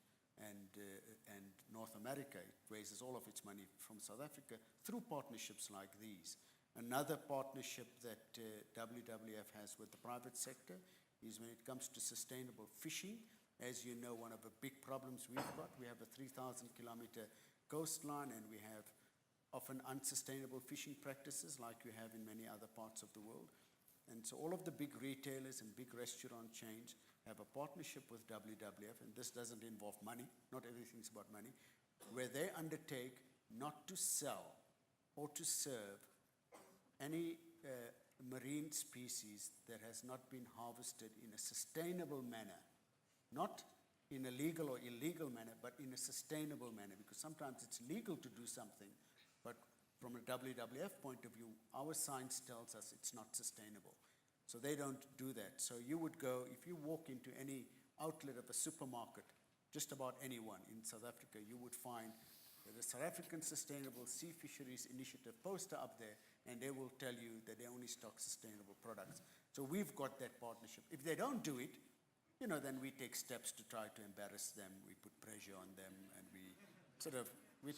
North America. It raises all of its money from South Africa through partnerships like these. Another partnership that WWF has with the private sector is when it comes to sustainable fishing. As you know, one of the big problems we've got, we have a 3,000-kilometer coastline, and we have often unsustainable fishing practices like you have in many other parts of the world. And so all of the big retailers and big restaurant chains have a partnership with WWF, and this doesn't involve money, not everything's about money, where they undertake not to sell or to serve any marine species that has not been harvested in a sustainable manner, not in a legal or illegal manner, but in a sustainable manner, because sometimes it's legal to do something, but from a WWF point of view, our science tells us it's not sustainable. So they don't do that. So you would go, if you walk into any outlet of a supermarket, just about anyone in South Africa, you would find the South African Sustainable Sea Fisheries Initiative poster up there, and they will tell you that they only stock sustainable products. So we've got that partnership. If they don't do it, then we take steps to try to embarrass them. We put pressure on them, and we sort of, we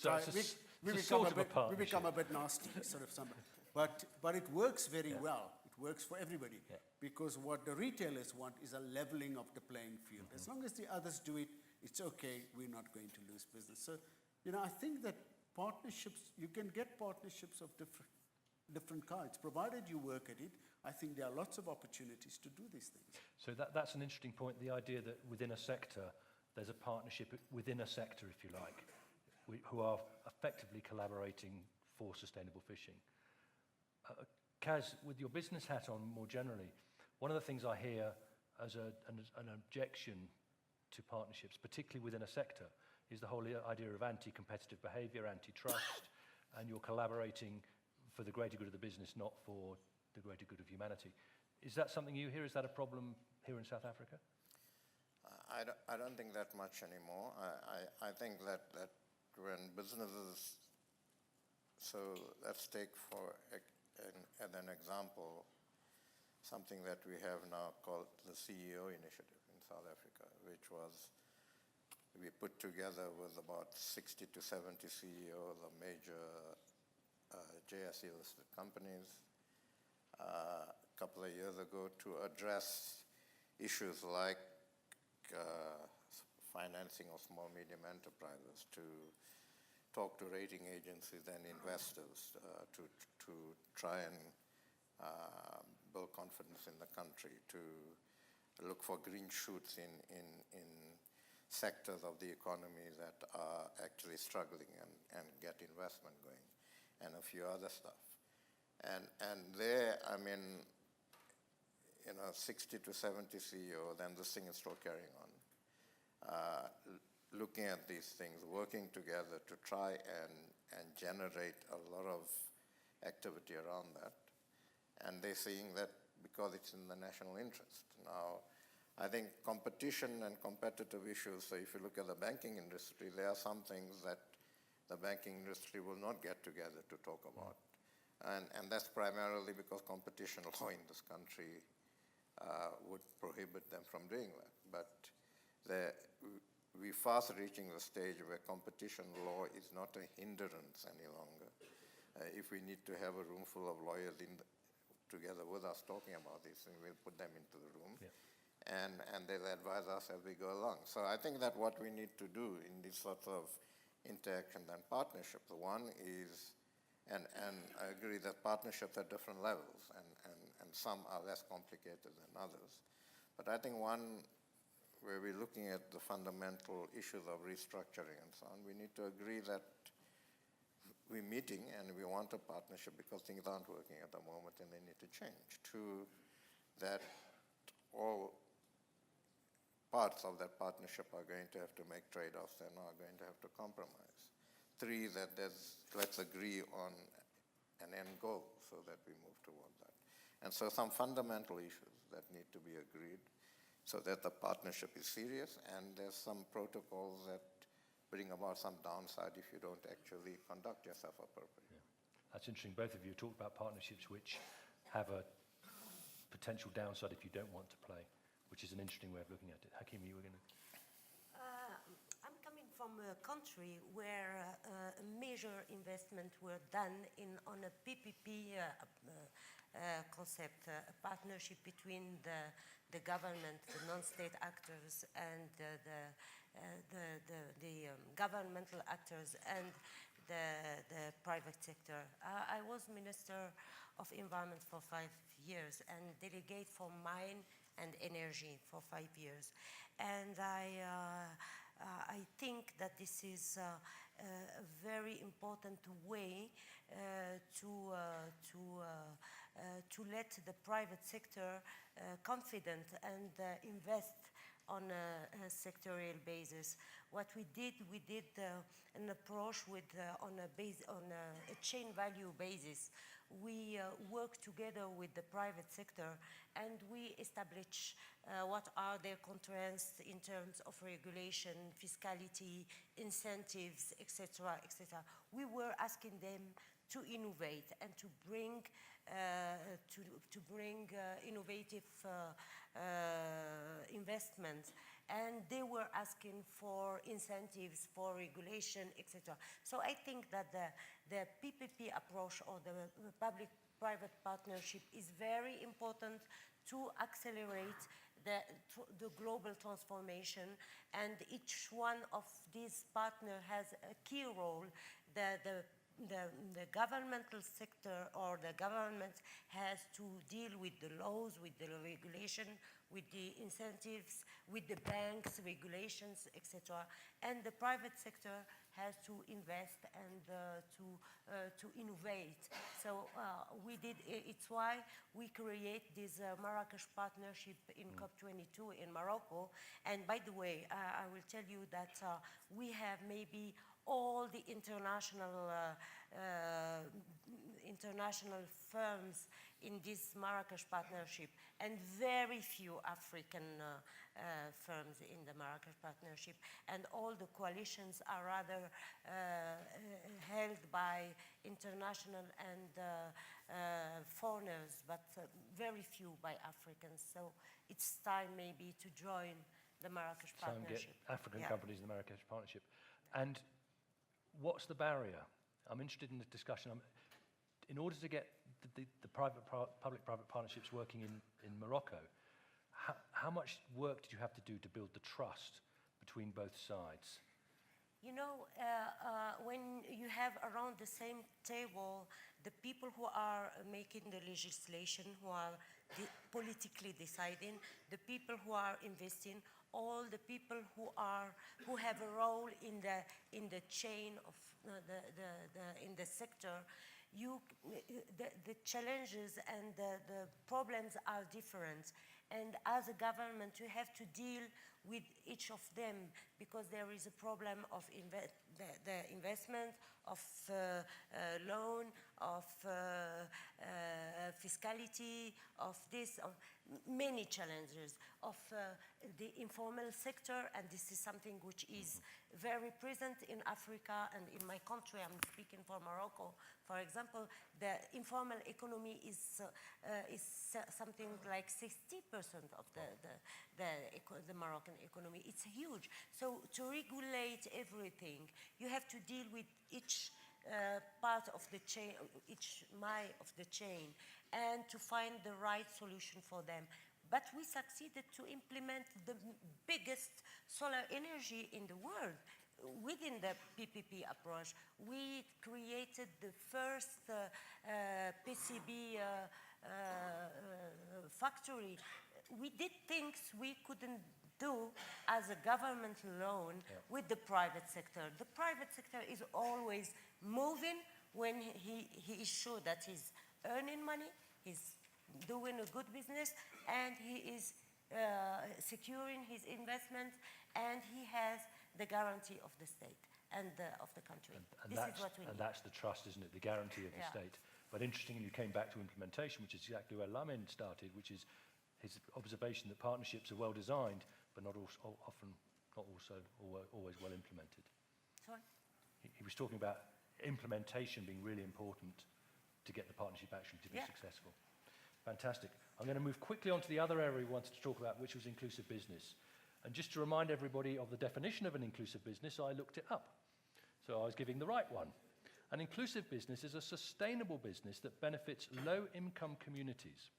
become a bit nasty, sort of. But it works very well. It works for everybody, because what the retailers want is a leveling of the playing field. As long as the others do it, it's okay. We're not going to lose business. So, I think that partnerships, you can get partnerships of different kinds, provided you work at it. I think there are lots of opportunities to do these things. So that's an interesting point, the idea that within a sector, there's a partnership within a sector, if you like, who are effectively collaborating for sustainable fishing. Kaz, with your business hat on more generally, one of the things I hear as an objection to partnerships, particularly within a sector, is the whole idea of anti-competitive behavior, antitrust, and you're collaborating for the greater good of the business, not for the greater good of humanity. Is that something you hear? Is that a problem here in South Africa? I don't think that much anymore. I think that when businesses, so let's take as an example, something that we have now called the CEO initiative in South Africa, which was, we put together with about 60 to 70 CEOs of major JSE-listed companies a couple of years ago to address issues like financing of small, medium enterprises, to talk to rating agencies and investors, to try and build confidence in the country, to look for green shoots in sectors of the economy that are actually struggling and get investment going, and a few other stuff. And there, 60 to 70 CEOs, and this thing is still carrying on, looking at these things, working together to try and generate a lot of activity around that. And they're seeing that because it's in the national interest. Now, I think competition and competitive issues, so if you look at the banking industry, there are some things that the banking industry will not get together to talk about. And that's primarily because competition law in this country would prohibit them from doing that. But we're fast reaching the stage where competition law is not a hindrance any longer. If we need to have a room full of lawyers together with us talking about these things, we'll put them into the room. Yeah. And they'll advise us as we go along. So I think that what we need to do in these sorts of interactions and partnerships, one is, and I agree that partnerships at different levels, and some are less complicated than others. But I think one where we're looking at the fundamental issues of restructuring and so on, we need to agree that we're meeting and we want a partnership because things aren't working at the moment and they need to change. Two, that all parts of that partnership are going to have to make trade-offs and are going to have to compromise. Three, that let's agree on an end goal so that we move toward that. And so some fundamental issues that need to be agreed so that the partnership is serious, and there's some protocols that bring about some downside if you don't actually conduct yourself appropriately. Yeah. That's interesting. Both of you talked about partnerships which have a potential downside if you don't want to play, which is an interesting way of looking at it. Hakima, you were going to... I'm coming from a country where major investment were done on a PPP concept, a partnership between the government, the non-state actors, and the governmental actors and the private sector. I was Minister of Environment for 5 years and delegate for mine and energy for 5 years. And I think that this is a very important way to let the private sector confident and invest on a sectorial basis. What we did an approach on a chain value basis. We work together with the private sector and we establish what are their constraints in terms of regulation, fiscality, incentives, etc., etc. We were asking them to innovate and to bring innovative investments, and they were asking for incentives, for regulation, etc. So I think that the PPP approach or the public-private partnership is very important to accelerate the global transformation, and each one of these partners has a key role. The governmental sector or the government has to deal with the laws, with the regulation, with the incentives, with the banks, regulations, etc. And the private sector has to invest and to innovate. So it's why we create this Marrakesh partnership in COP22 in Morocco. And by the way, I will tell you that we have maybe all the international firms in this Marrakesh partnership, and very few African firms in the Marrakesh partnership. And all the coalitions are rather held by international and foreigners, but very few by Africans. So it's time maybe to join the Marrakesh partnership. Get African companies in the Marrakesh partnership. And what's the barrier? I'm interested in the discussion. In order to get the public-private partnerships working in Morocco, how much work did you have to do to build the trust between both sides? You know, when you have around the same table the people who are making the legislation, who are politically deciding, the people who are investing, all the people who have a role in the chain of in the sector, the challenges and the problems are different. And as a government, you have to deal with each of them because there is a problem of the investment, of loan, of fiscality, of this, of many challenges, of the informal sector, and this is something which is very present in Africa and in my country. I'm speaking for Morocco, for example. The informal economy is something like 60% of the Moroccan economy. It's huge. So to regulate everything, you have to deal with each part of the chain, each mile of the chain, and to find the right solution for them. But we succeeded to implement the biggest solar energy in the world within the PPP approach. We created the first PCB factory. We did things we couldn't do as a government alone with the private sector. The private sector is always moving when he is sure that he's earning money, he's doing a good business, and he is securing his investment, and he has the guarantee of the state and of the country. And that's the trust, isn't it? The guarantee of the state. But interestingly, you came back to implementation, which is exactly where Lamin started, which is his observation that partnerships are well designed, but not always well implemented. Sorry? He was talking about implementation being really important to get the partnership actually to be successful. Fantastic. I'm going to move quickly on to the other area we wanted to talk about, which was inclusive business. And just to remind everybody of the definition of an inclusive business, I looked it up. So I was giving the right one. An inclusive business is a sustainable business that benefits low-income communities.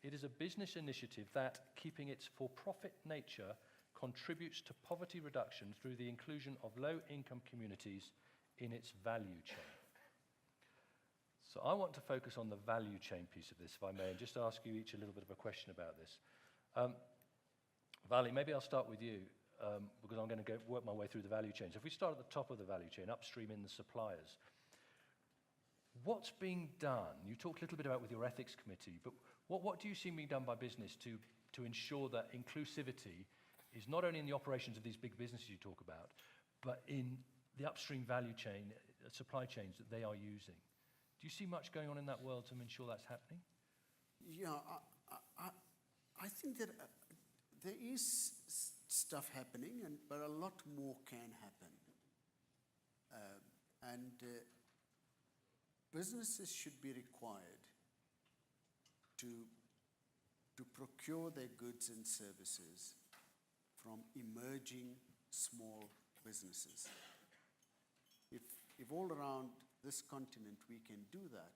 It is a business initiative that, keeping its for-profit nature, contributes to poverty reduction through the inclusion of low-income communities in its value chain. So I want to focus on the value chain piece of this, if I may, and just ask you each a little bit of a question about this. Valli, maybe I'll start with you, because I'm going to work my way through the value chain. So if we start at the top of the value chain, upstream in the suppliers, what's being done? You talked a little bit about with your ethics committee, but what do you see being done by business to ensure that inclusivity is not only in the operations of these big businesses you talk about, but in the upstream value chain, supply chains that they are using? Do you see much going on in that world to ensure that's happening? Yeah, I think that there is stuff happening, but a lot more can happen. Businesses should be required to procure their goods and services from emerging small businesses. If all around this continent we can do that,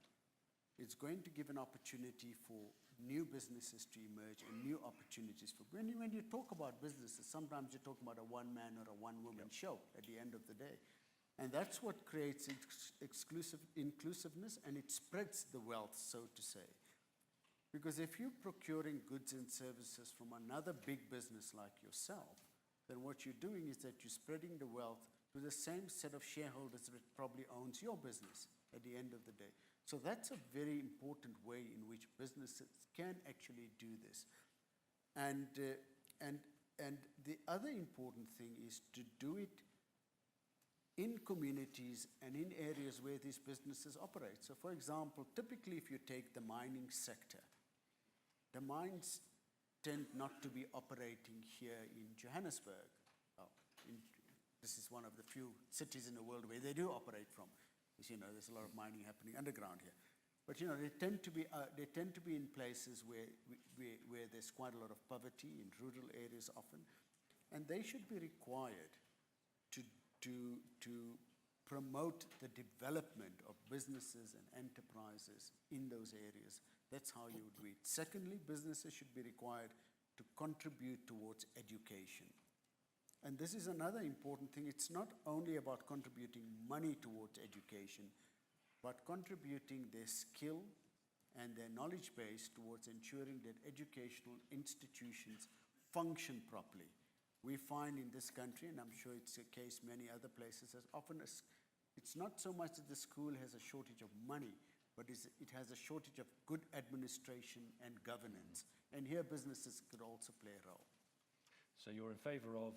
it's going to give an opportunity for new businesses to emerge and new opportunities for. When you talk about businesses, sometimes you're talking about a one-man or a one-woman show at the end of the day. And that's what creates inclusiveness, and it spreads the wealth, so to say. Because if you're procuring goods and services from another big business like yourself, then what you're doing is that you're spreading the wealth to the same set of shareholders that probably owns your business at the end of the day. So that's a very important way in which businesses can actually do this. And the other important thing is to do it in communities and in areas where these businesses operate. So for example, typically if you take the mining sector, the mines tend not to be operating here in Johannesburg. This is one of the few cities in the world where they do operate from. As you know, there's a lot of mining happening underground here. But you know, they tend to be in places where there's quite a lot of poverty, in rural areas often, and they should be required to promote the development of businesses and enterprises in those areas. That's how you would do it. Secondly, businesses should be required to contribute towards education. And this is another important thing. It's not only about contributing money towards education, but contributing their skill and their knowledge base towards ensuring that educational institutions function properly. We find in this country, and I'm sure it's a case many other places, as often as it's not so much that the school has a shortage of money, but it has a shortage of good administration and governance. And here businesses could also play a role. So you're in favor of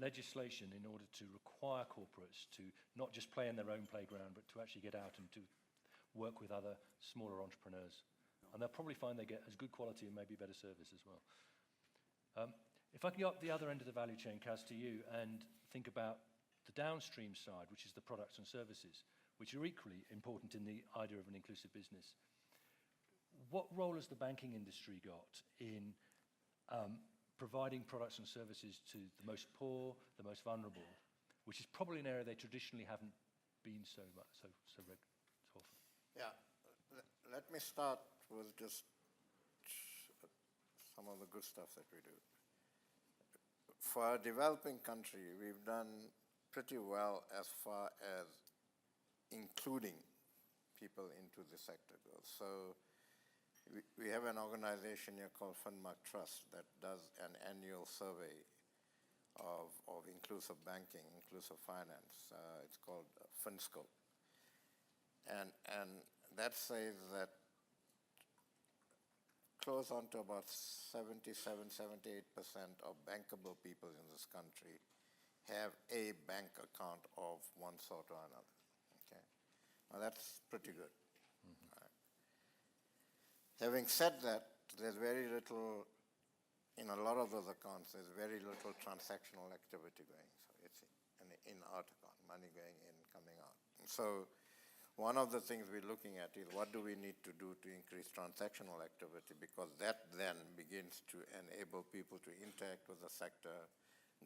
legislation in order to require corporates to not just play in their own playground, but to actually get out and to work with other smaller entrepreneurs. And they'll probably find they get as good quality and maybe better service as well. If I can go up the other end of the value chain, Kaz, to you, and think about the downstream side, which is the products and services, which are equally important in the idea of an inclusive business. What role has the banking industry got in providing products and services to the most poor, the most vulnerable, which is probably an area they traditionally haven't been so often? Yeah, let me start with just some of the good stuff that we do. For a developing country, we've done pretty well as far as including people into the sector goes. So we have an organization here called Fundmark Trust that does an annual survey of inclusive banking, inclusive finance. It's called FinScope. And that says that close on to about 78% of bankable people in this country have a bank account of one sort or another. Okay, now that's pretty good. Right. Having said that, there's very little, in a lot of those accounts, there's very little transactional activity going. So it's in out account, money going in, coming out. And so one of the things we're looking at is what do we need to do to increase transactional activity, because that then begins to enable people to interact with the sector,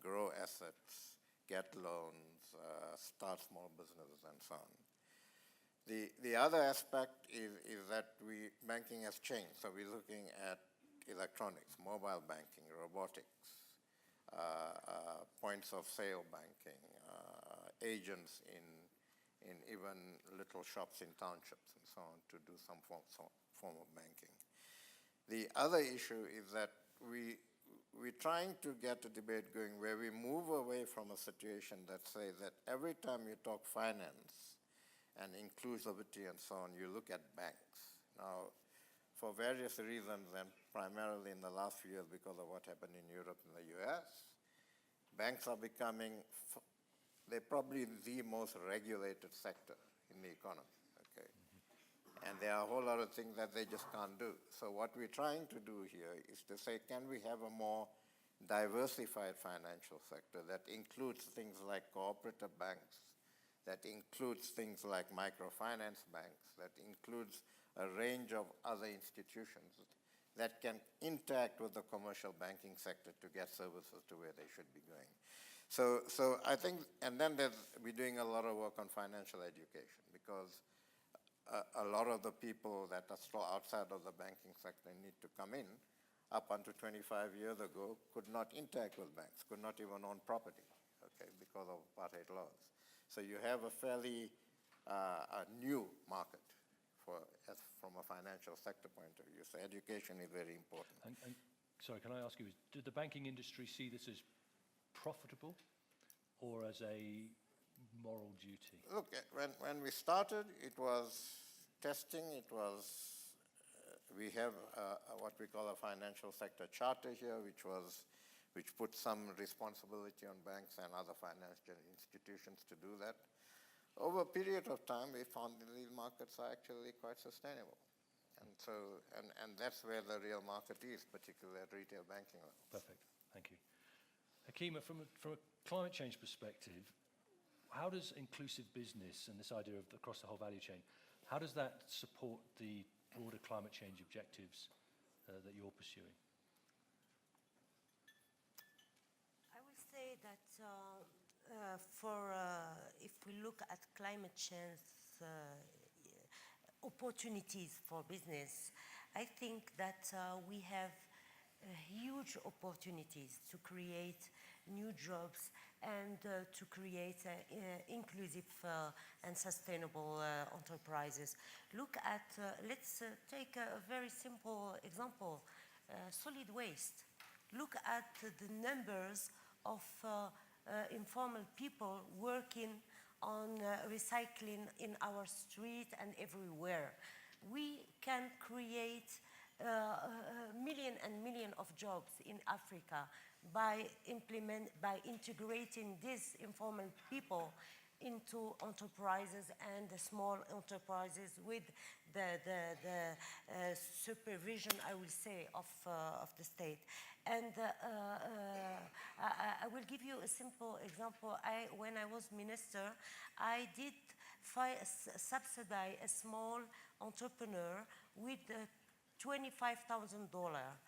grow assets, get loans, start small businesses, and so on. The other aspect is that banking has changed. So we're looking at electronics, mobile banking, robotics, points of sale banking, agents in even little shops in townships and so on to do some form of banking. The other issue is that we're trying to get a debate going where we move away from a situation that says that every time you talk finance and inclusivity and so on, you look at banks. Now, for various reasons, and primarily in the last few years because of what happened in Europe and the US, banks are becoming, they're probably the most regulated sector in the economy, okay? And there are a whole lot of things that they just can't do. So what we're trying to do here is to say, can we have a more diversified financial sector that includes things like cooperative banks, that includes things like microfinance banks, that includes a range of other institutions that can interact with the commercial banking sector to get services to where they should be going. So I think, and then we're doing a lot of work on financial education because a lot of the people that are still outside of the banking sector need to come in. Up until 25 years ago, could not interact with banks, could not even own property, okay, because of apartheid laws. So you have a fairly a new market from a financial sector point of view. So education is very important. And sorry, can I ask you, did the banking industry see this as profitable or as a moral duty? Look, when we started, it was testing. It was, we have what we call a financial sector charter here, which put some responsibility on banks and other financial institutions to do that. Over a period of time, we found that these markets are actually quite sustainable. And so, and that's where the real market is, particularly at retail banking level. Perfect, thank you. Hakima, from a climate change perspective, how does inclusive business and this idea of across the whole value chain, how does that support the broader climate change objectives that you're pursuing? I will say that if we look at climate change opportunities for business, I think that we have huge opportunities to create new jobs and to create inclusive and sustainable enterprises. Look at, let's take a very simple example, solid waste. Look at the numbers of informal people working on recycling in our street and everywhere. We can create million and million of jobs in Africa by integrating these informal people into enterprises and the small enterprises with the supervision, I will say, of the state. And I will give you a simple example. When I was minister, I did subsidize a small entrepreneur with $25,000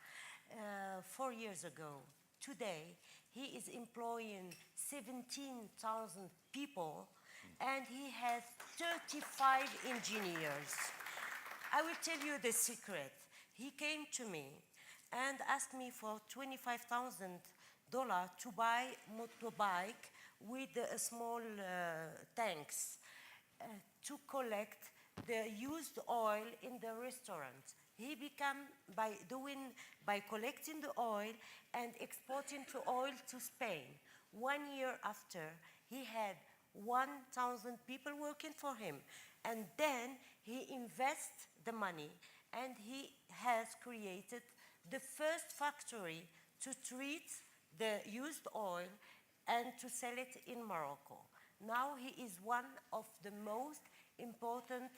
4 years ago. Today, he is employing 17,000 people, and he has 35 engineers. I will tell you the secret. He came to me and asked me for $25,000 to buy motorbike with by tanks to collect the used oil in the restaurant. He began by collecting the oil and exporting the oil to Spain. 1 year after, he had 1,000 people working for him. And then he invests the money and he has created the first factory to treat the used oil and to sell it in Morocco. Now he is one of the most important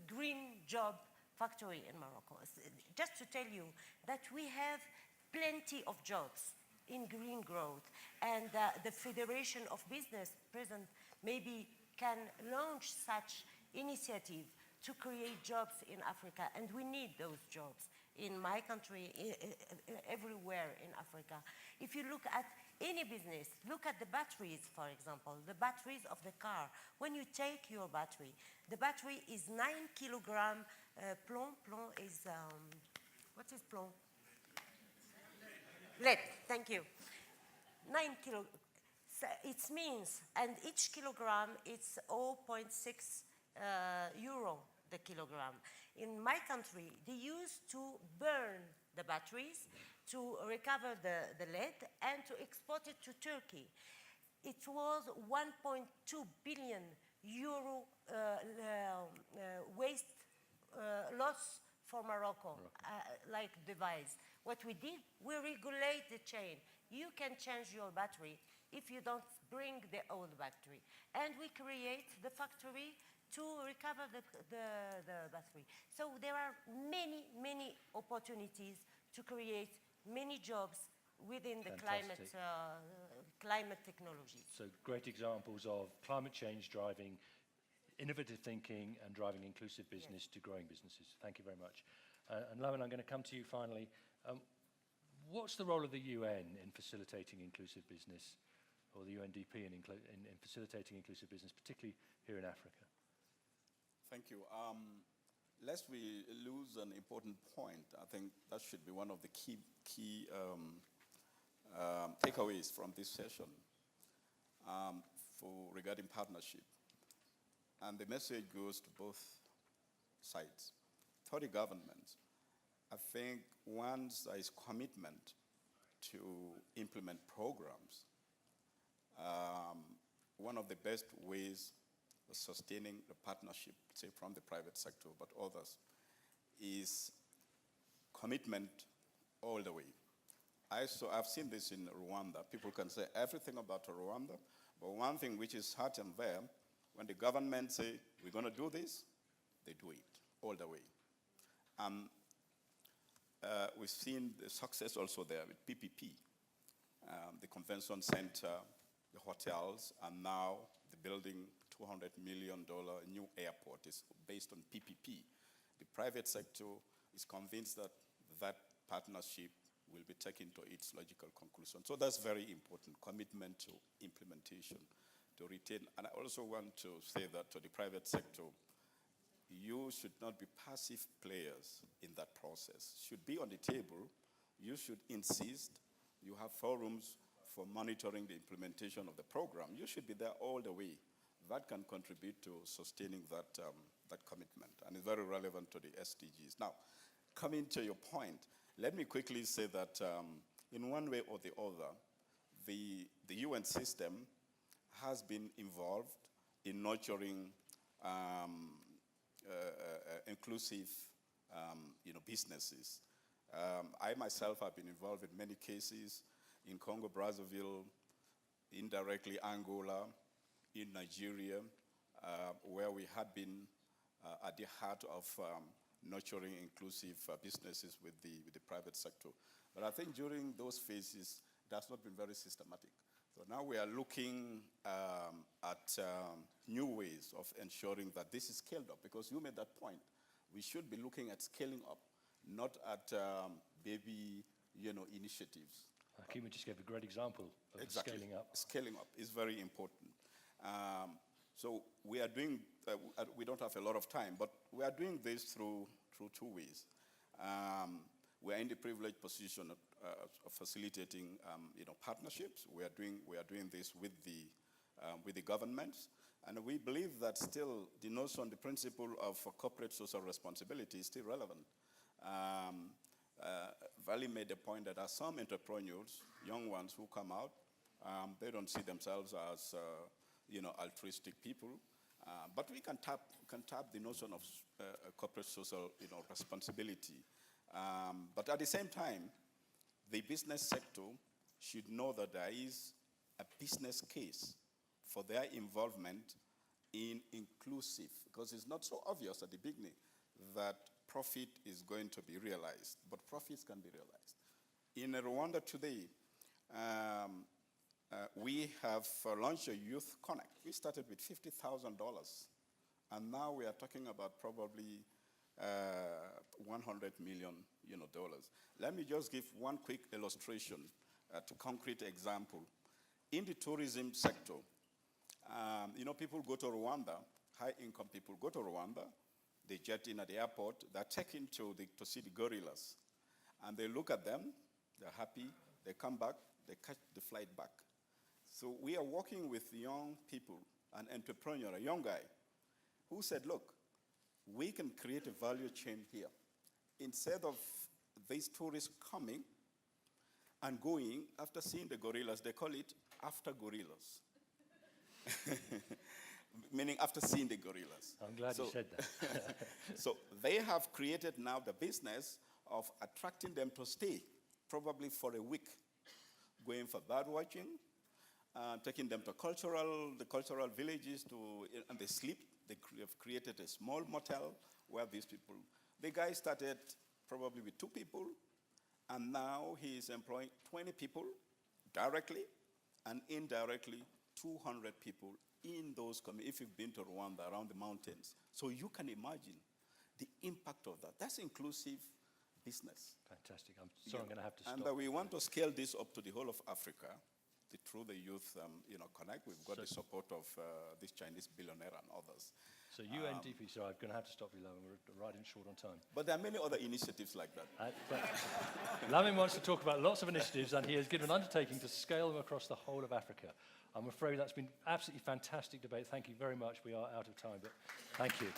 green job factory in Morocco. Just to tell you that we have plenty of jobs in green growth, and the Federation of Business Preston maybe can launch such initiative to create jobs in Africa, and we need those jobs in my country, everywhere in Africa. If you look at Any business, look at the batteries, for example, the batteries of the car. When you take your battery, the battery is 9 kilogram. Plomb is, what is plomb? Lead, thank you. 9 kilo. So it means, and each kilogram it's 0.6 euro the kilogram. In my country, they used to burn the batteries to recover the lead and to export it to Turkey. It was 1.2 billion euro waste loss for Morocco, like device. What we did, we regulate the chain. You can change your battery if you don't bring the old battery. And we create the factory to recover the battery. So there are many, many opportunities to create many jobs within the climate technologies. So great examples of climate change driving innovative thinking and driving inclusive business to growing businesses. Thank you very much. And Lamin, I'm going to come to you finally. What's the role of the UN in facilitating inclusive business, or the UNDP in facilitating inclusive business, particularly here in Africa? Thank you. Lest we lose an important point, I think that should be one of the key takeaways from this session regarding partnership. And the message goes to both sides. For the government, I think once there is commitment to implement programs, one of the best ways of sustaining the partnership, say from the private sector, but others, is commitment all the way. I've seen this in Rwanda. People can say everything about Rwanda, but one thing which is certain there, when the government say, we're going to do this, they do it all the way. We've seen the success also there with PPP, the convention center, the hotels, and now the building $200 million new airport is based on PPP. The private sector is convinced that that partnership will be taken to its logical conclusion. So that's very important, commitment to implementation, to retain. And I also want to say that to the private sector, you should not be passive players in that process. Should be on the table. You should insist. You have forums for monitoring the implementation of the program. You should be there all the way. That can contribute to sustaining that commitment, and it's very relevant to the SDGs. Now, coming to your point, let me quickly say that in one way or the other, the UN system has been involved in nurturing inclusive businesses. I myself have been involved in many cases in Congo, Brazzaville, indirectly Angola, in Nigeria, where we had been at the heart of nurturing inclusive businesses with the private sector. But I think during those phases, that's not been very systematic. So now we are looking at new ways of ensuring that this is scaled up, because you made that point. We should be looking at scaling up, not at baby initiatives. Hakima just gave a great example of scaling up. Scaling up is very important. So we are doing, we don't have a lot of time, but we are doing this through two ways. We are in the privileged position of facilitating partnerships. We are doing this with the governments. And we believe that still the notion, the principle of corporate social responsibility is still relevant. Valli made the point that there are some entrepreneurs, young ones who come out, they don't see themselves as altruistic people, but we can tap the notion of corporate social responsibility. But at the same time, the business sector should know that there is a business case for their involvement in inclusive, because it's not so obvious at the beginning that profit is going to be realized, but profits can be realized. In Rwanda today, we have launched a Youth Connect. We started with $50,000, and now we are talking about probably $100 million. Let me just give one quick illustration. concrete example. In the tourism sector, people go to Rwanda, high-income people go to Rwanda, they jet in at the airport, they're taken to see the gorillas. And they look at them, they're happy, they come back, they catch the flight back. So we are working with young people, an entrepreneur, a young guy, who said, look, we can create a value chain here. Instead of these tourists coming and going, after seeing the gorillas, they call it after gorillas. Meaning after seeing the gorillas. I'm glad you said that. So they have created now the business of attracting them to stay, probably for a week, going for bird watching, taking them to the cultural villages and they sleep. They have created a small motel where these people, the guy started probably with 2 people, and now he is employing 20 people directly and indirectly 200 people in those communities. If you've been to Rwanda, around the mountains. So you can imagine the impact of that. That's inclusive business. Fantastic. I'm sorry, I'm going to have to stop. And we want to scale this up to the whole of Africa through the Youth Connect. We've got the support of this Chinese billionaire and others. So UNDP, sorry, I'm going to have to stop you, Lamin. We're riding short on time. But there are many other initiatives like that. Lamin wants to talk about lots of initiatives, and he has given an undertaking to scale them across the whole of Africa. I'm afraid that's been absolutely fantastic debate. Thank you very much. We are out of time, but thank you.